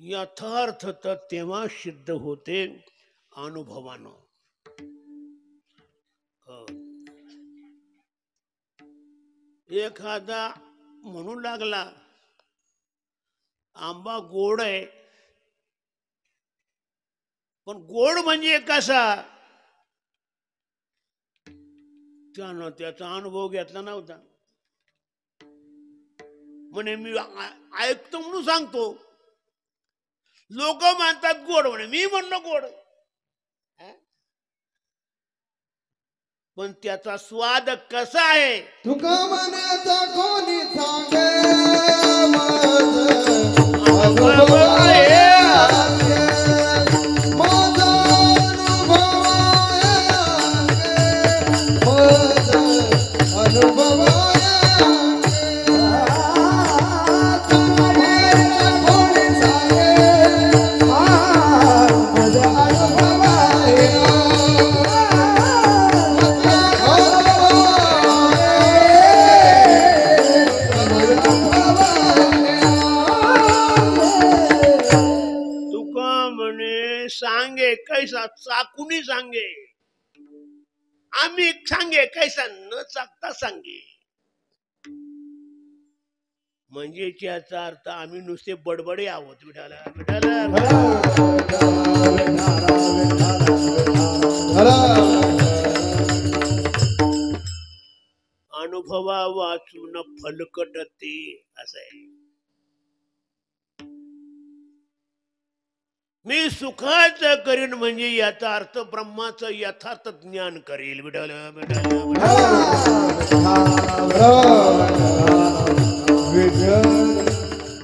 यथार्थ तर तेव्हा सिद्ध होते अनुभवानं. एखादा म्हणू लागला आंबा गोड आहे, पण गोड म्हणजे कसा, त्यानं त्याचा अनुभव घेतला नव्हता. म्हणे मी ऐकतो म्हणून सांगतो, लोक म्हणतात गोड, म्हणे मी म्हणलो गोड, पण त्याचा स्वाद कसा आहे तुका मनाचा कोणी सांगे माझा अनुभव आहे. माझा अनुभव आहे. माझा अनुभव आहे. सांगे कैसा चाकुनी सांगे, आम्ही सांगे कैसा न चाकता सांगे. म्हणजे याचा अर्थ आम्ही नुसते बडबडे आहोत. विठाला अनुभवा वाचून फलकटते असं आहे. मी सुखाचं करीन म्हणजे याचा अर्थ ब्रह्माचं यथार्थ ज्ञान करेल. विठाल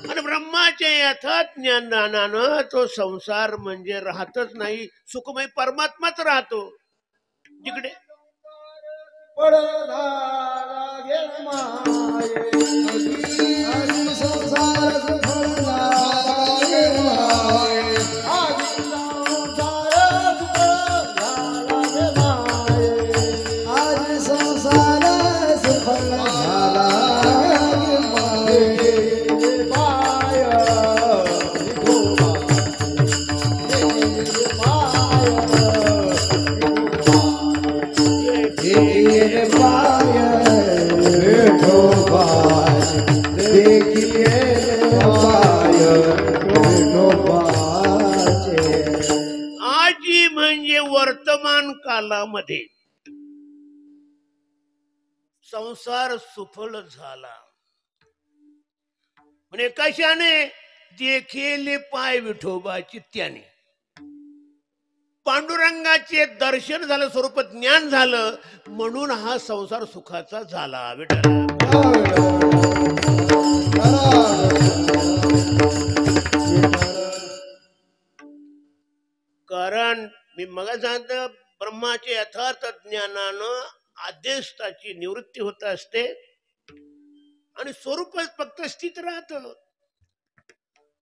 आणि ब्रह्माचे यथार्थ ज्ञानानं तो संसार म्हणजे राहतच नाही, सुखमय परमात्माच राहतो. जिकडे आजी म्हणजे वर्तमान कालामध्ये संसार सुफल झाला. म्हणजे कशाने, देखेले पाय विठोबाची त्याने. पांडुरंगाचे दर्शन झालं, स्वरूप ज्ञान झालं, म्हणून हा संसार सुखाचा झाला. विठ्ठल कारण मी मग सांगतो, ब्रह्माचे यथार्थ ज्ञानानं आदेशाची निवृत्ती होत असते आणि स्वरूप फक्त स्थित राहत.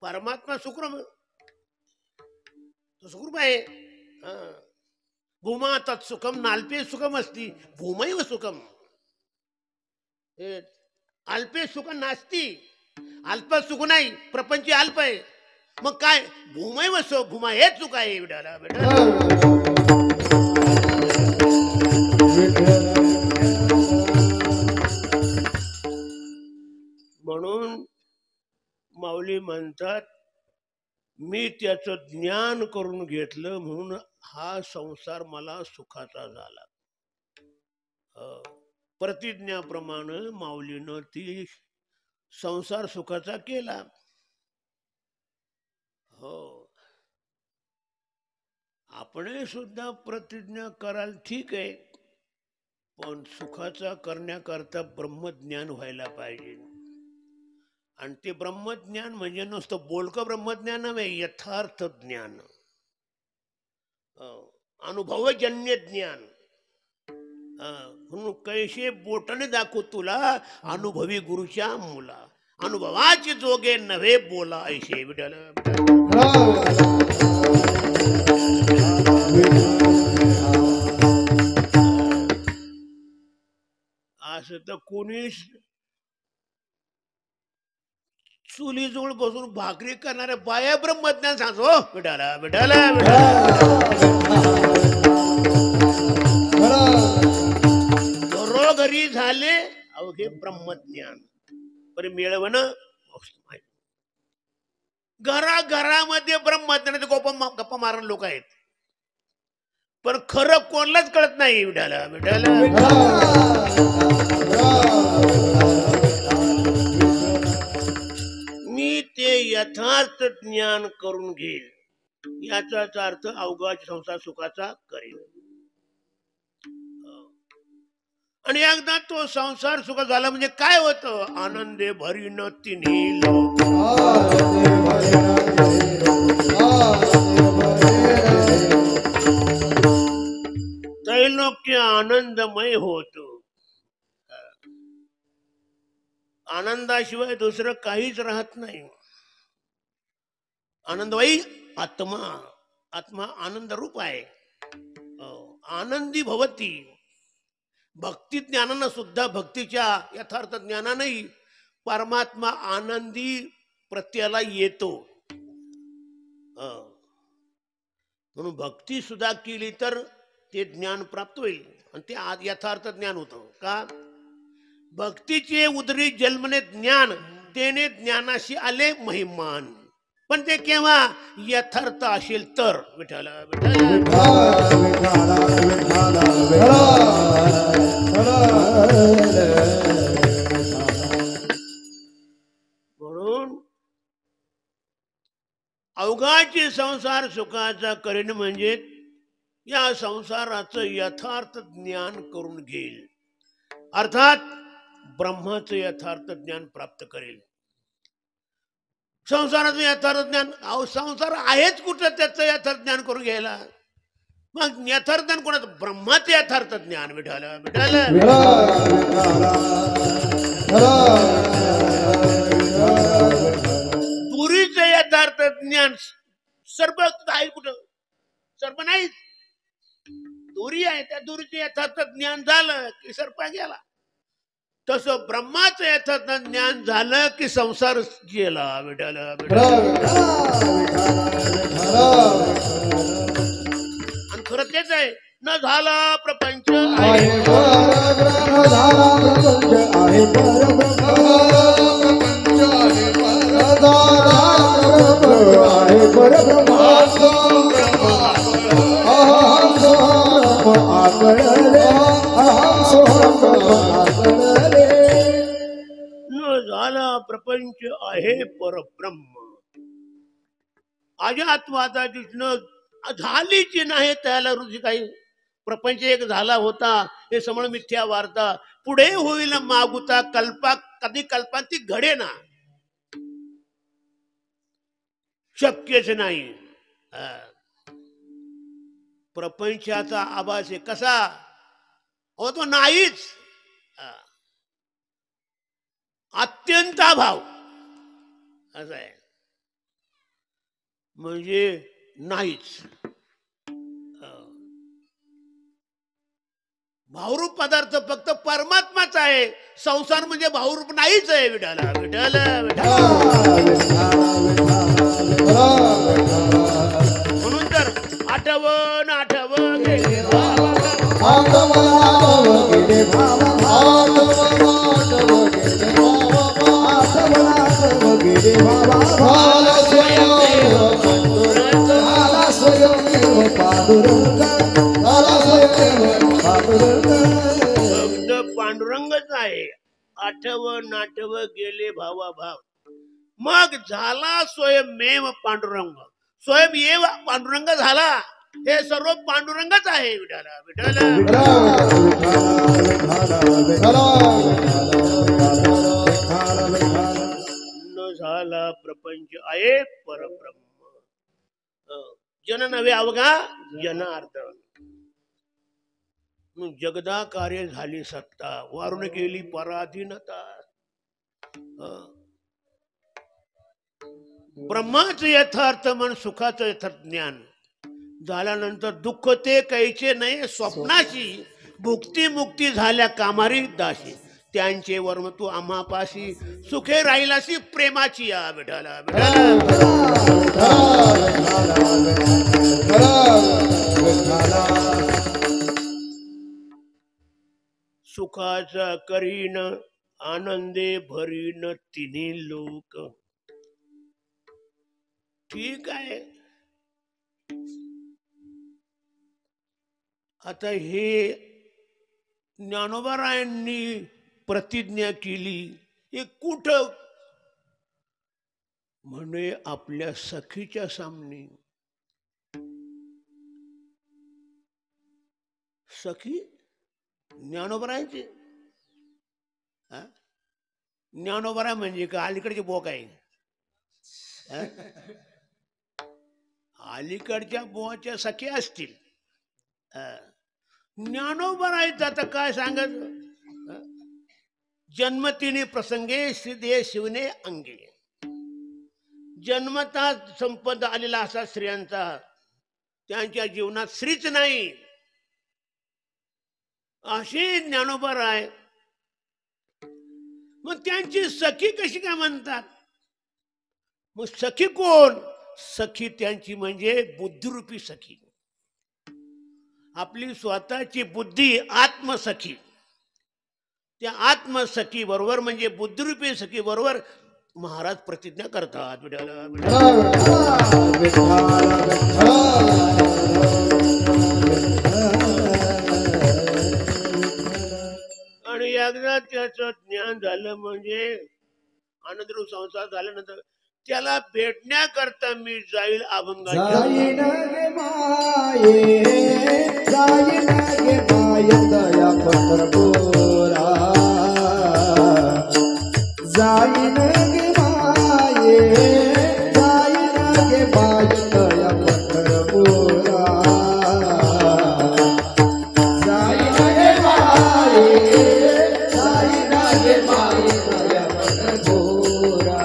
परमात्मा सुखरूप, तो सुखरूप आहे. भूमा तत्सुखम नाल्पे सुखम असती भूमैव सुखम. अल्पे सुख नास्ती, अल्प सुख नाही, प्रपंच अल्प आहे. मग काय, भूमैव सुख, भूमा हेच सुख आहे. म्हणून माऊली म्हणतात, मी त्याचं ज्ञान करून घेतलं म्हणून हा संसार मला सुखाचा झाला. प्रतिज्ञाप्रमाणे माऊलीनं ती संसार सुखाचा केला. हो, आपण सुद्धा प्रतिज्ञा कराल ठीक आहे, पण सुखाचा करण्याकरता ब्रह्मज्ञान व्हायला पाहिजे. आणि ते ब्रह्मज्ञान म्हणजे नुसतं बोलकं ब्रह्मज्ञान नव्हे, यथार्थ ज्ञान, अनुभवजन्य ज्ञान. म्हणून कैसे बोटाने दाखवू तुला अनुभवी गुरुच्या मुला, अनुभवाचे जोगे नव्हे बोला ऐसे. विठ्ठल तर कोणी चुलीजवळ बसून भाकरी करणाऱ्या बाया ब्रह्मज्ञान सांगतो हो विठाला विठाला घरोघरी झाले अवघे ब्रह्मज्ञान पण मिळवण घराघरामध्ये ब्रह्मज्ञानाचे गप्पा मारण लोक आहेत पण खरं कोणालाच कळत नाही विठाला विठाला मी ते यथार्थ ज्ञान करून घेईल याचाच अर्थ अवघाच संसार सुखाचा करेल आणि एकदा तो संसार सुख झाला म्हणजे काय होतं आनंदे भरीन तिन्ही लोक त्रैलोक्य आनंदमय होतो आनंदाशिवाय दुसरं काहीच राहत नाही आनंदवाई आत्मा आत्मा आनंद रूप आहे आनंदी भवती भक्ती ज्ञानानं सुद्धा भक्तीच्या यथार्थ ज्ञानानंही परमात्मा आनंदी प्रत्ययाला येतो म्हणून भक्ती सुद्धा केली तर ते ज्ञान प्राप्त होईल आणि ते यथार्थ ज्ञान होतं का भक्तीचे उदरी जन्मने ज्ञान तेने ज्ञानाशी आले महिमान पण ते केव्हा यथार्थ असेल तर विठाला म्हणून अवघाची संसार सुखाचा करीन म्हणजे या संसाराचं यथार्थ ज्ञान करून घेईल अर्थात ब्रह्माचं यथार्थ ज्ञान प्राप्त करेल संसाराचं यथार्थ ज्ञान संसार आहेच कुठं त्याचं यथार्थ ज्ञान करून घ्यायला मग यथार्थ ज्ञान कोणाचं ब्रह्माचं यथार्थ ज्ञान विठाला विठाला पुरीचं यथार्थ ज्ञान सर्प आहे कुठं सर्प नाही दोरी आहे त्या दोरीचं यथार्थ ज्ञान झालं की सर्प गेला तसं ब्रह्माचं यथार्थ ज्ञान झालं की संसार गेला विठाला आणि खरं तेच आहे न झाला प्रपंच झाला प्रपंच आहे परब्रह्म अजातवादाची झालीची नाही त्याला रुची काही प्रपंच एक झाला होता हे समळ मिथ्या वार्ता पुढे होईल मागुता कल्पा कधी कल्पांती घडे ना शक्यच नाही प्रपंचाचा आभास आहे कसा हो तो नाहीच अत्यंत अभाव असं आहे म्हणजे नाहीच भावरूप पदार्थ फक्त परमात्माच आहे संसार म्हणजे भावरूप नाहीच आहे विठाला विठाला म्हणून तर आठवण आठवण गेले पांडुरंगच आहे आठवण आठव गेले भावा भाव मग झाला स्वयमेव पांडुरंग स्वयं येव पांडुरंग झाला हे सर्व पांडुरंगच आहे विठाला न झाला प्रपंच आहे परब्रह्म जन नव्हे अवघा जनार्द जगदा कार्य झाली सत्ता वारून गेली पराधीनता ब्रह्माचं यथार्थ मन सुखाचं यथार्थ ज्ञान झाल्यानंतर दुःख ते काहीचे नाही स्वप्नाशी भुक्ती मुक्ती झाल्या कामारी दाशी त्यांचे वर्म तू आम्हापाशी सुखे राहिलासी प्रेमाची या विठाला विठाला सुखाचा करीन आनंदे भरीन तिन्ही लोक. ठीक आहे. आता हे ज्ञानोबारायांनी प्रतिज्ञा केली हे कुठं म्हणे आपल्या सखीच्या सामने. सखी ज्ञानोबरायांची ज्ञानोबराय म्हणजे का अलीकडचे बोक आहे. अलीकडच्या बोच्या सखी असतील. ज्ञानोबरायचं आता काय सांगत. जन्मतिने प्रसंगे श्रीदे शिवने अंगे. जन्मता संपद आलेला असा स्त्रियांचा त्यांच्या जीवनात स्त्रीच नाही अशी ज्ञानोबराय. मग त्यांची सखी कशी काय म्हणतात. मग सखी कोण. सखी त्यांची म्हणजे बुद्धिरूपी सखी. आपली स्वतःची बुद्धी आत्मसखी. त्या आत्मसखी बरोबर म्हणजे बुद्धिरूपी सखी बरोबर महाराज प्रतिज्ञा करतात. आणि एकदा त्याचं ज्ञान झालं म्हणजे आनंदरूप संसार झाल्यानंतर त्याला भेटण्याकरता मी जाईल अभंगाच्या. जाईन गे माये जाईन गे माये दया पंढरपुरा. जाईन गे माये जाईन गे माये दया पंढरपुरा. जाईन गे माये जाईन गे माये दया पंढरपुरा.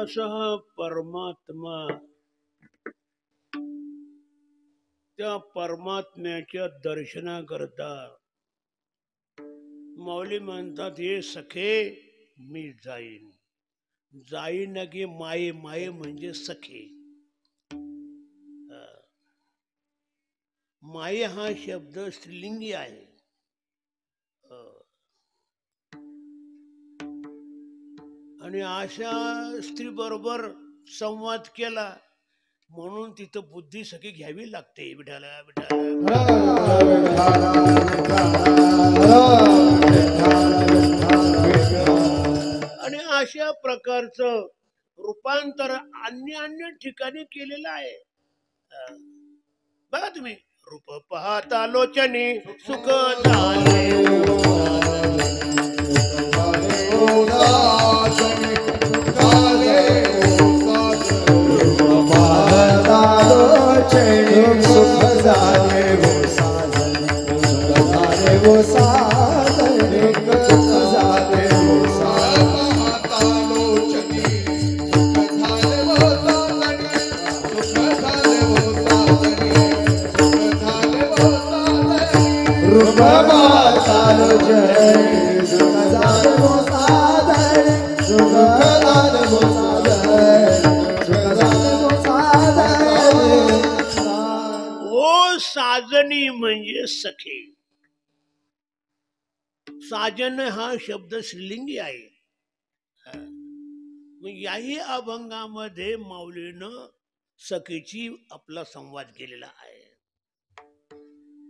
असा परमात्मा त्या परमात्म्याच्या दर्शनाकरता माऊली म्हणतात हे सखे मी जाईन. जाईन की माये. माये म्हणजे सखे. माये हा शब्द स्त्रीलिंगी आहे. आणि अशा स्त्री बरोबर संवाद केला म्हणून तिथं बुद्धी सगळी घ्यावी लागते. विठाला विठाला आणि अशा प्रकारचं रूपांतर अन्य अन्य ठिकाणी केलेलं आहे. बघा तुम्ही, रूप पाहता लोचनी सुख झाले, साजनी म्हणजे सखे. साजन हा शब्द स्त्रीलिंगी आहे. याही अभंगामध्ये माऊलीनं सखेची आपला संवाद केलेला आहे.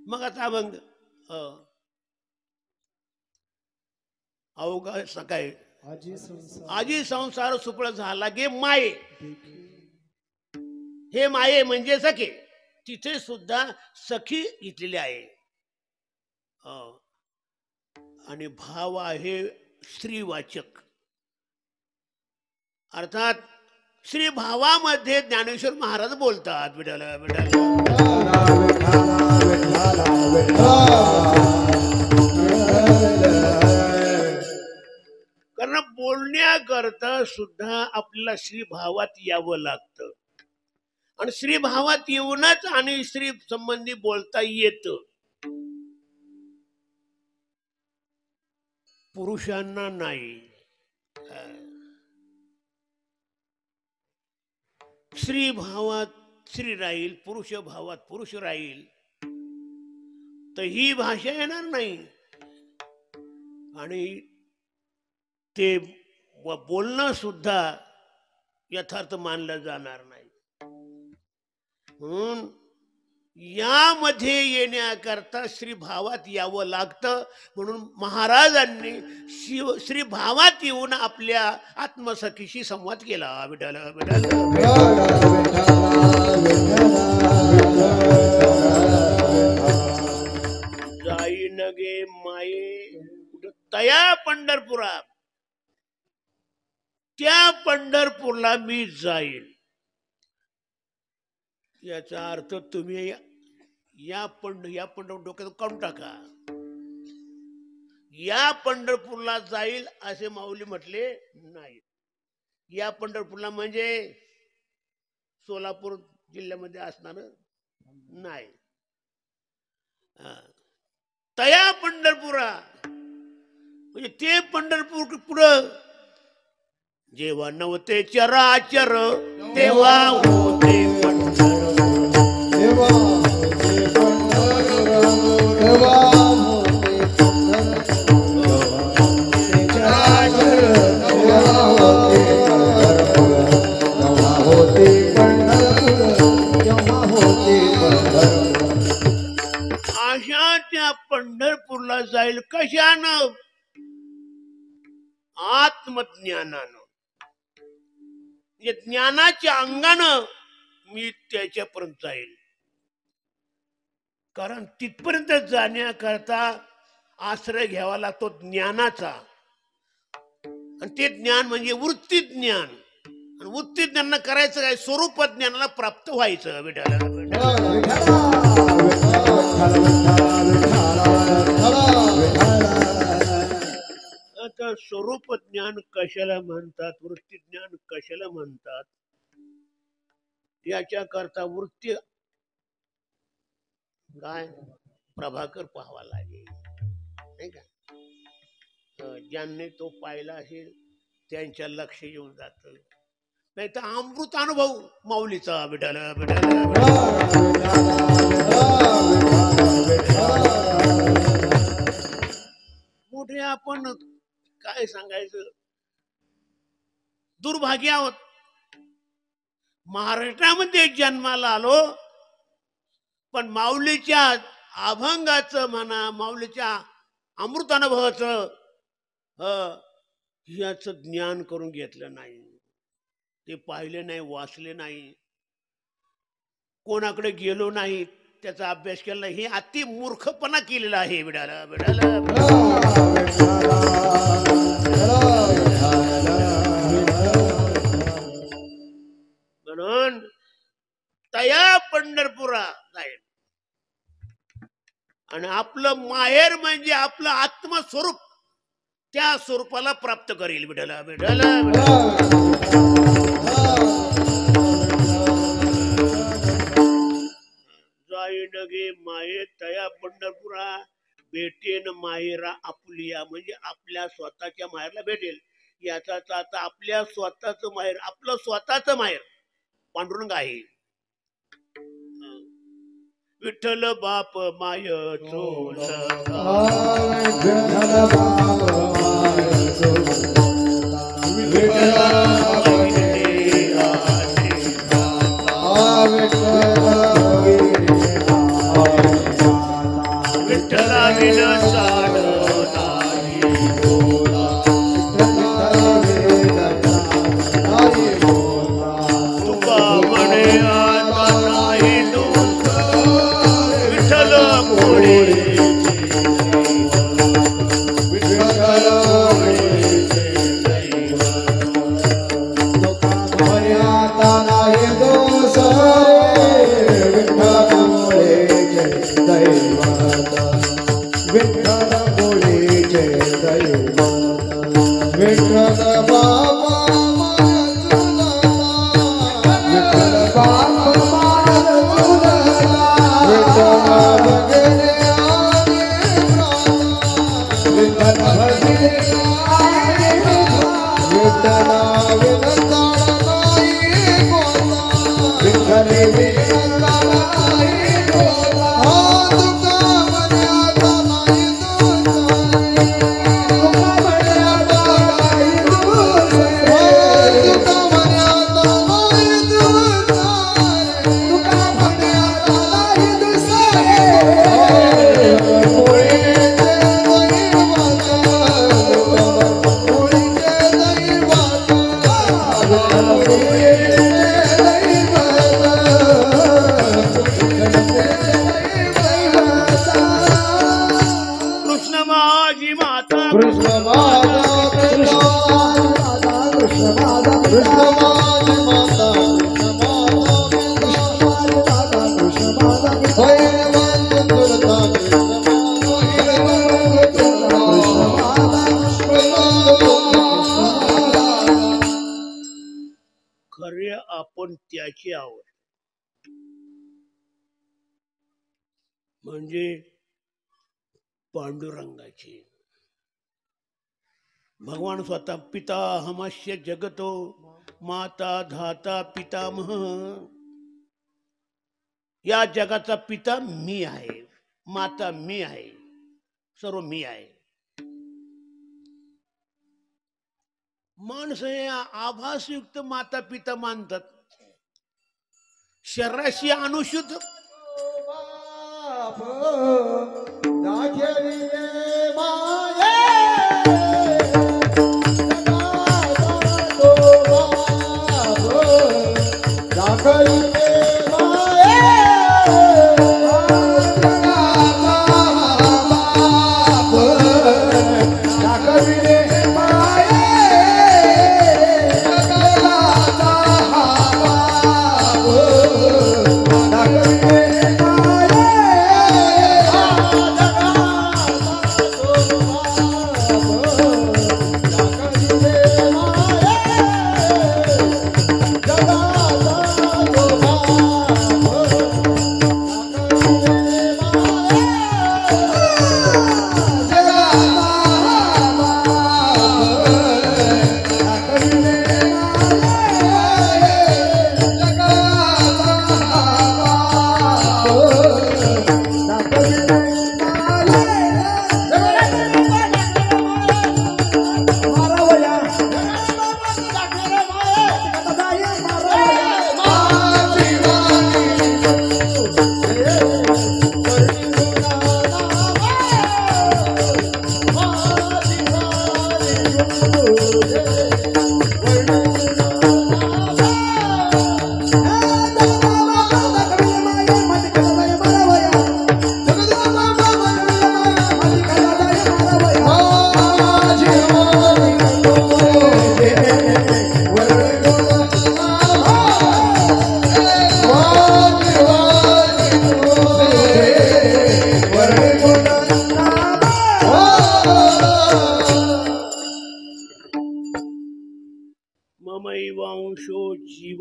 मग आता अभंग अवघा सकाळी आजी संसार सुपळ झाला गे माये, हे माये म्हणजे सखे. तिथे सुद्धा सखी घेतलेली आहे. आणि भाव आहे स्त्रीवाचक, अर्थात श्री भावामध्ये ज्ञानेश्वर महाराज बोलतात. विठाला कारण बोलण्याकरता सुद्धा आपल्याला श्री भावात यावं लागतं आणि स्त्री भावात येऊनच आणि स्त्री संबंधी बोलता येत. पुरुषांना नाही. स्त्री भावात स्त्री राहील, पुरुष भावात पुरुष राहील, तर ही भाषा येणार नाही आणि ते बोलणं सुद्धा यथार्थ मानलं जाणार नाही. म्हणून यामध्ये येण्याकरता श्री भावात यावं लागतं. म्हणून महाराजांनी श्री भावात येऊन आपल्या आत्मसखीशी संवाद केला. विठाला जाई नगे माये तया पंढरपुरा, त्या पंढरपूरला मी जाईल. याचा अर्थ तुम्ही या पंढरपूर डोक्यात काढून टाका. या पंढरपूरला जाईल असे माऊली म्हटले नाही. या पंढरपूरला म्हणजे सोलापूर जिल्ह्यामध्ये असणार नाही. तया पंढरपुरा म्हणजे ते पंढरपूर पुढं जेव्हा नव्हते चराचर तेव्हा होते पंढर. अशा त्या पंढरपूरला जाईल कशानं? आत्मज्ञानानं. ज्ञानाच्या अंगानं मी त्याच्यापर्यंत जाईल. कारण तिथपर्यंत जाण्याकरता आश्रय घ्यावा लागतो ज्ञानाचा. आणि ते ज्ञान म्हणजे वृत्ती ज्ञान. आणि वृत्ती ज्ञान करायचं काय? स्वरूप ज्ञानाला प्राप्त व्हायचं. विठाला आता स्वरूप ज्ञान कशाला म्हणतात, वृत्ती ज्ञान कशाला म्हणतात, याच्या करता वृत्ती काय प्रभाकर पाहावा लागेल, नाही का? ज्यांनी तो पाहिला असेल त्यांच्या लक्ष येऊन जात. नाही तर अमृत अनुभव माऊलीचा. विठाला मोठे आपण काय सांगायचं, दुर्भाग्य आहोत. महाराष्ट्रामध्ये जन्माला आलो, पण माऊलीच्या अभंगाचं म्हणा, माऊलीच्या अमृतानुभवाचं याचं ज्ञान करून घेतलं नाही. ते पाहिले नाही, वाचले नाही, कोणाकडे गेलो नाही, त्याचा अभ्यास केला नाही. हे अति मूर्खपणा केलेला आहे. विडाला म्हणून तया पंढरपुरा जाईल आणि आपलं माहेर म्हणजे आपलं आत्मस्वरूप, त्या स्वरूपाला प्राप्त करेल. विडाला जाईन गे माये तया पंढरपुरा, भेटेन माहेरा आपुलिया. म्हणजे आपल्या स्वतःच्या माहेरला भेटेल. याचाच आता आपल्या स्वतःच माहेर, आपलं स्वतःच माहेर पांडुरंग आहे. विठ्ठल बाप माय चोल, विठ्ठला विन साड तुका म्हणे आता नाही दूत, विठ्ठल पुढे खरे आपण त्याची आहोत. म्हणजे पांडुरंगाची. भगवान स्वतः पिता हमस्य जगतो माता धाता पितामह. या जगाचा पिता मी आहे, माता मी आहे, सर्व मी आहे. माणसं हे आभासयुक्त माता पिता मानतात. शरीराशी अनुशुद्ध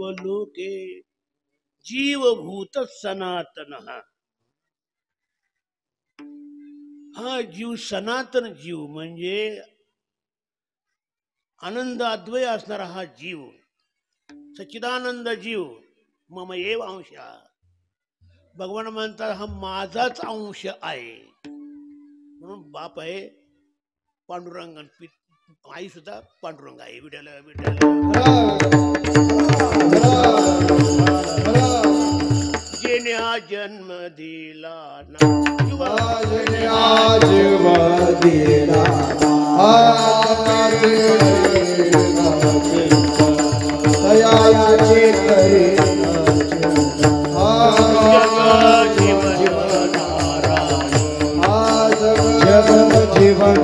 जीवलोके जीवभूत सनातन हा जीव सनातन जीव म्हणजे आनंद अद्वय असणारा हा जीव सच्चिदानंद जीव मम एव अंश भगवान म्हणतात हा माझाच अंश आहे म्हणून बाप आहे पांडुरंग आई सुद्धा पांडुरंग आहे विठ्ठल जेने हा जन्म दिला ना जीवन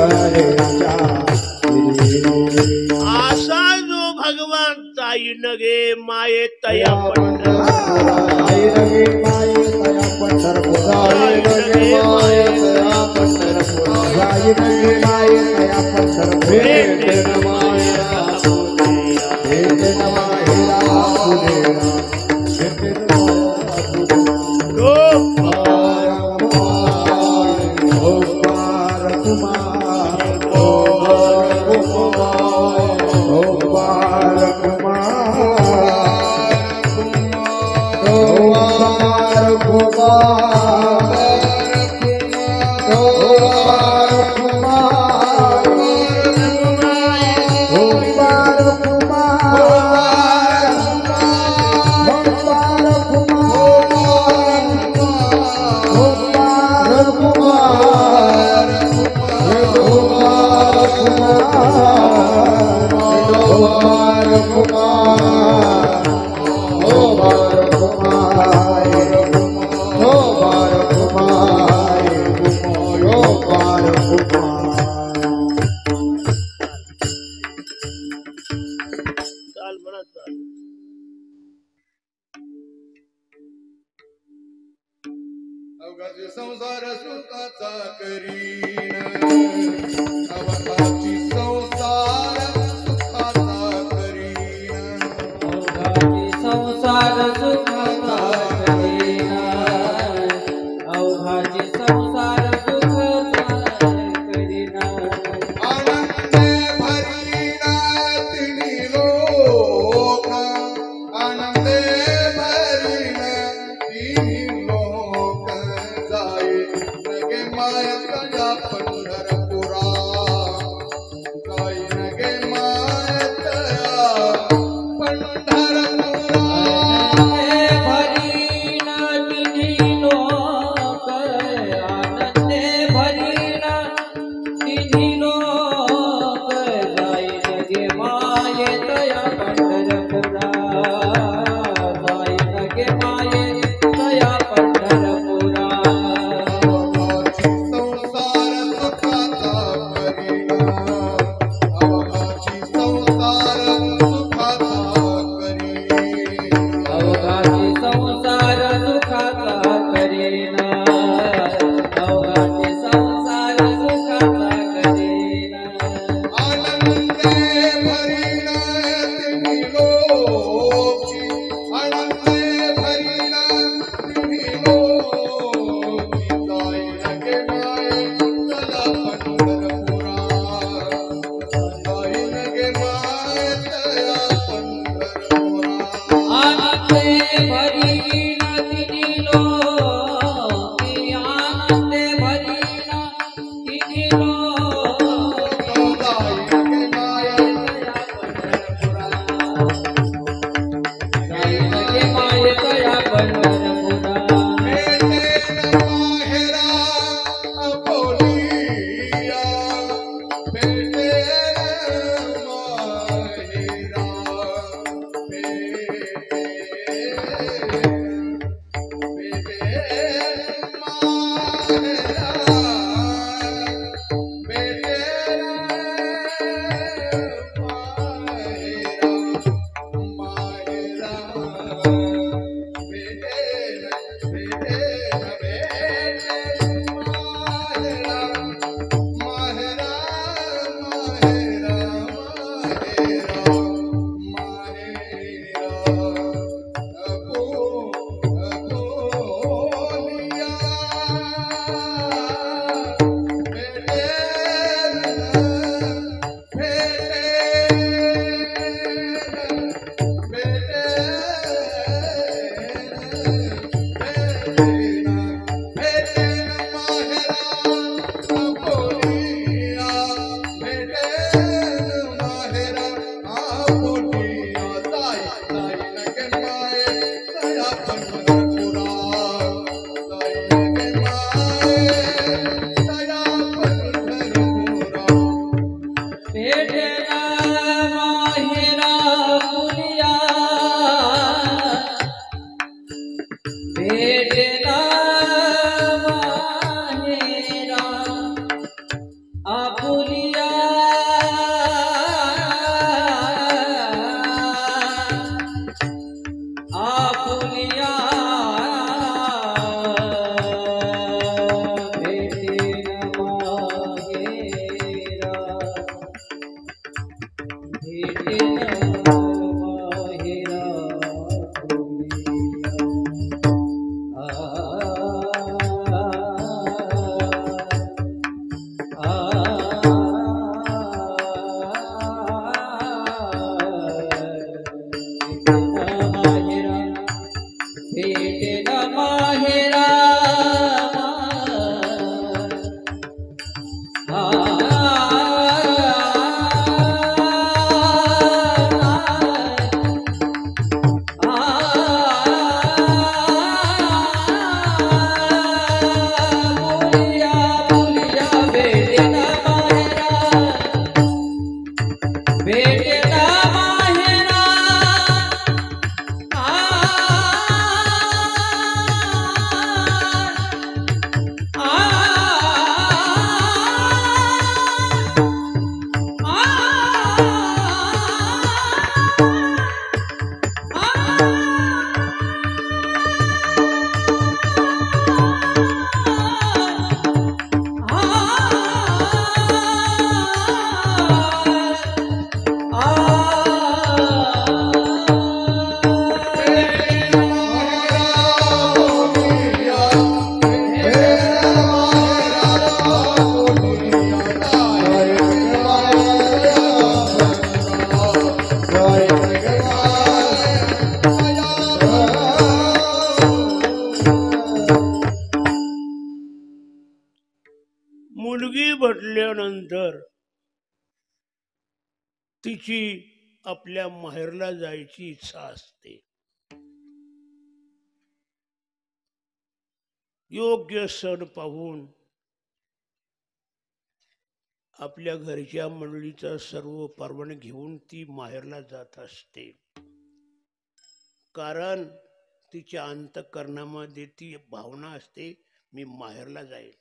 नारायण असा जो भगवान ताई नगे माये तया अवघाची संसार सुखाचा करीन अवघाची संसार सुखाचा करीन अवघाची संसार सुखाचा करीना अवघाची संसार सुखाचा करीना आनंदे भरीना तिन्ही लोक आनंदे भरीना तिन्ही लोक जाई नगे माया बोलल्यानंतर तिची आपल्या माहेरला जायची इच्छा असते. योग्य सण पाहून आपल्या घरच्या मंडळीचा सर्व परवाने घेऊन ती माहेरला जात असते. कारण तिच्या अंतःकरणामध्ये ती भावना असते, मी माहेरला जाईल.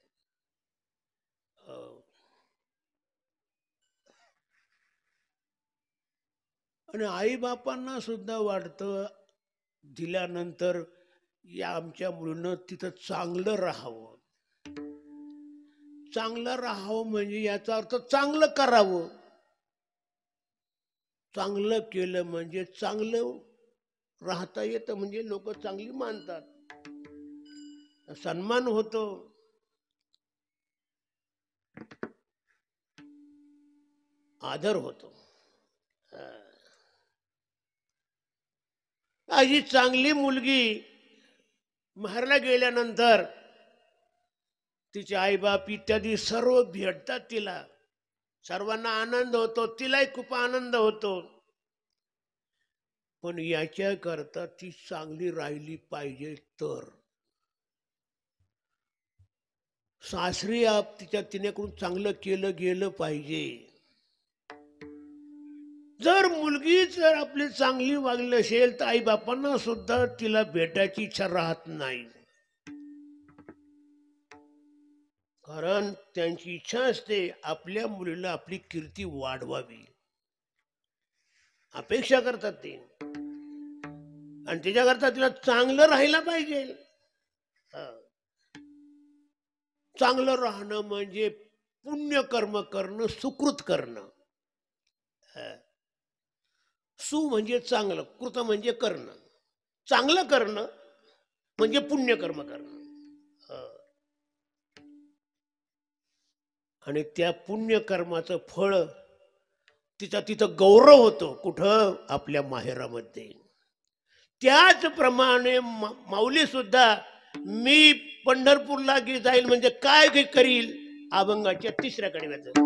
आणि आई बापांना सुद्धा वाटतं दिल्यानंतर या आमच्या मुलीनं तिथं चांगलं राहावं. चांगलं राहावं म्हणजे याचा अर्थ चांगलं करावं. चांगलं केलं म्हणजे चांगलं राहता येतं, म्हणजे लोक चांगली मानतात, सन्मान होतो. आदर होतो. अशी चांगली मुलगी माहेरला गेल्यानंतर तिचे आईबाप इत्यादी सर्व भेटतात तिला. सर्वांना आनंद होतो, तिलाही खूप आनंद होतो. पण याच्याकरता ती चांगली राहिली पाहिजे तर सासरी तिच्याकडून चांगलं केलं गेलं पाहिजे. जर मुलगी जर आपली चांगली वागली असेल तर आई बापांना सुद्धा तिला भेटायची इच्छा राहत नाही. कारण त्यांची इच्छा असते आपल्या मुलीला आपली कीर्ती वाढवावी, अपेक्षा करतात ते. आणि त्याच्याकरता तिला चांगलं राहायला पाहिजे. चांगलं राहणं म्हणजे पुण्यकर्म करणं, सुकृत करणं. सु म्हणजे चांगलं, कृत म्हणजे करणं. चांगलं करणं म्हणजे पुण्यकर्म करणं. आणि त्या पुण्यकर्माचं फळ तिचा तिथं गौरव होतो. कुठं? आपल्या माहेरामध्ये. त्याचप्रमाणे माऊली सुद्धा मी पंढरपूरला जाईल म्हणजे काय करील, अभंगाच्या 3ऱ्या कडव्याचं.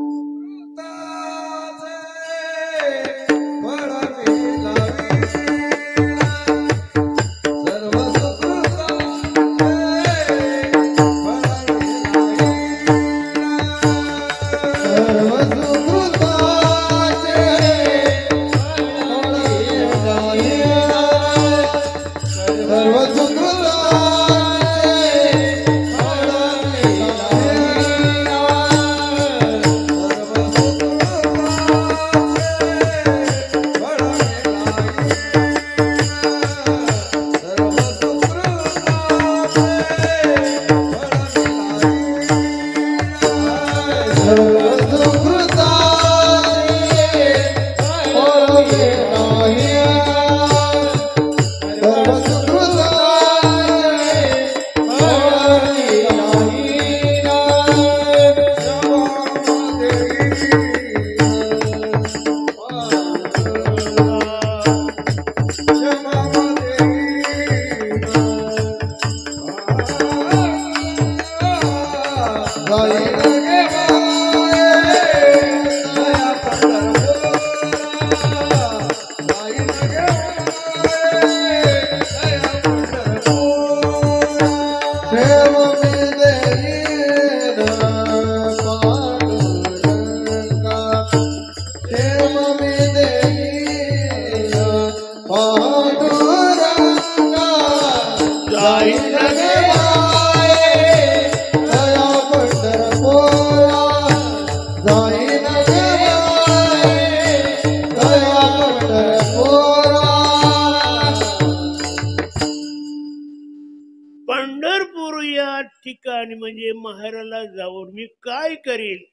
पंढरपूर या ठिकाणी म्हणजे माहेराला जाऊन मी काय करील?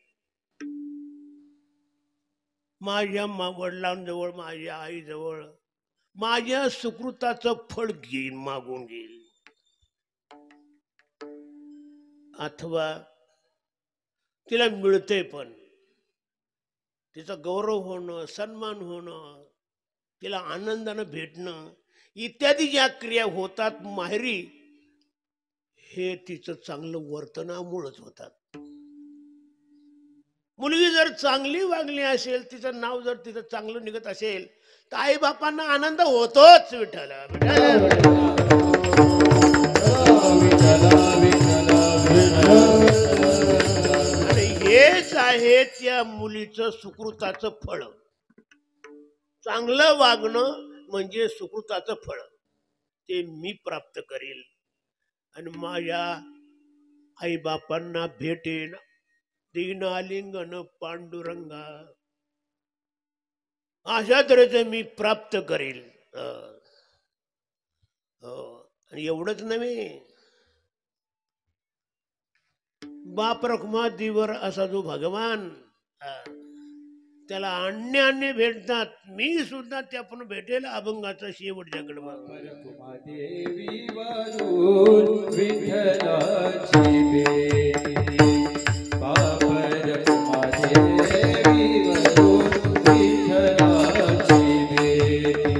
माझ्या वडिलांजवळ, माझ्या आईजवळ माझ्या सुकृताचं फळ घेईन, मागून घेईल. अथवा तिला मिळते पण तिचा गौरव होणं, सन्मान होणं, तिला आनंदानं भेटणं इत्यादी ज्या क्रिया होतात माहेरी, हे तिचं चांगलं वर्तनामुळेच होतात. मुलगी जर चांगली वागली असेल, तिचं नाव जर तिचं चांगलं निघत असेल, तर आई बापांना आनंद होतोच. विठ्ठल आणि हेच आहे त्या मुलीचं सुकृताचं फळ. चांगलं वागणं म्हणजे सुकृताचं फळ. ते मी प्राप्त करेल आणि माझ्या आई बापांना भेटेन. दीनालिंगन पांडुरंगा, अशा तऱ्हेचं मी प्राप्त करेल. आणि एवढंच नव्हे, बाप रखमा दिवर असा जो भगवान, त्याला अन्य भेटतात. मी सुद्धा त्या पण भेटेल अभंगाचा शेवटच्या कडवा. देवी वरून विठ्ठलाची बेटी, बाप रखमा देवी वरून विठ्ठलाची बेटी.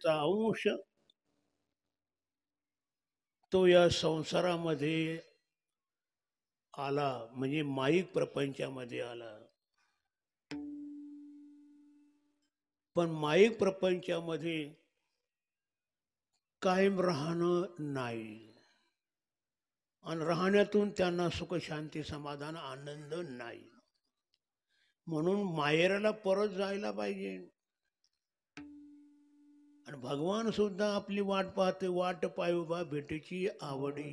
मायेचा अंश तो या संसारामध्ये आला, म्हणजे माईक प्रपंचामध्ये आला. पण माईक प्रपंचामध्ये कायम राहणं नाही, आणि राहण्यातून त्यांना सुख शांती समाधान आनंद नाही. म्हणून माहेराला परत जायला पाहिजे. आणि भगवान सुद्धा आपली वाट पाहते, वाट पायोबा भेटीची आवडी.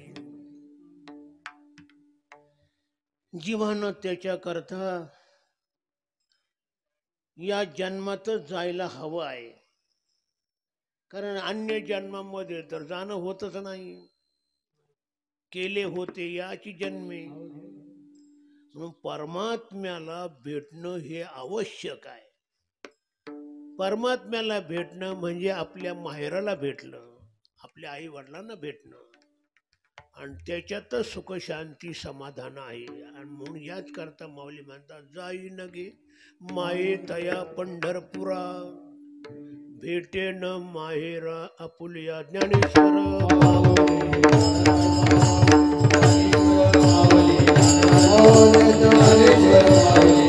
जीवानं त्याच्याकरता या जन्मातच जायला हवं आहे, कारण अन्य जन्मामध्ये तर जाणं होतच नाही. केले होते याची जन्मे, म्हणून परमात्म्याला भेटणं हे आवश्यक आहे. परमात्म्याला भेटणं म्हणजे आपल्या माहेराला भेटणं, आपल्या आई वडिलांना भेटणं, आणि त्याच्यातच सुख शांती समाधान आहे. आणि म्हणून याच करता माऊली म्हणतात, जाई नगे माये तया पंढरपुरा, भेटे न माहेरा आपुल्या ज्ञानेश्वर. ज्ञानेश्वर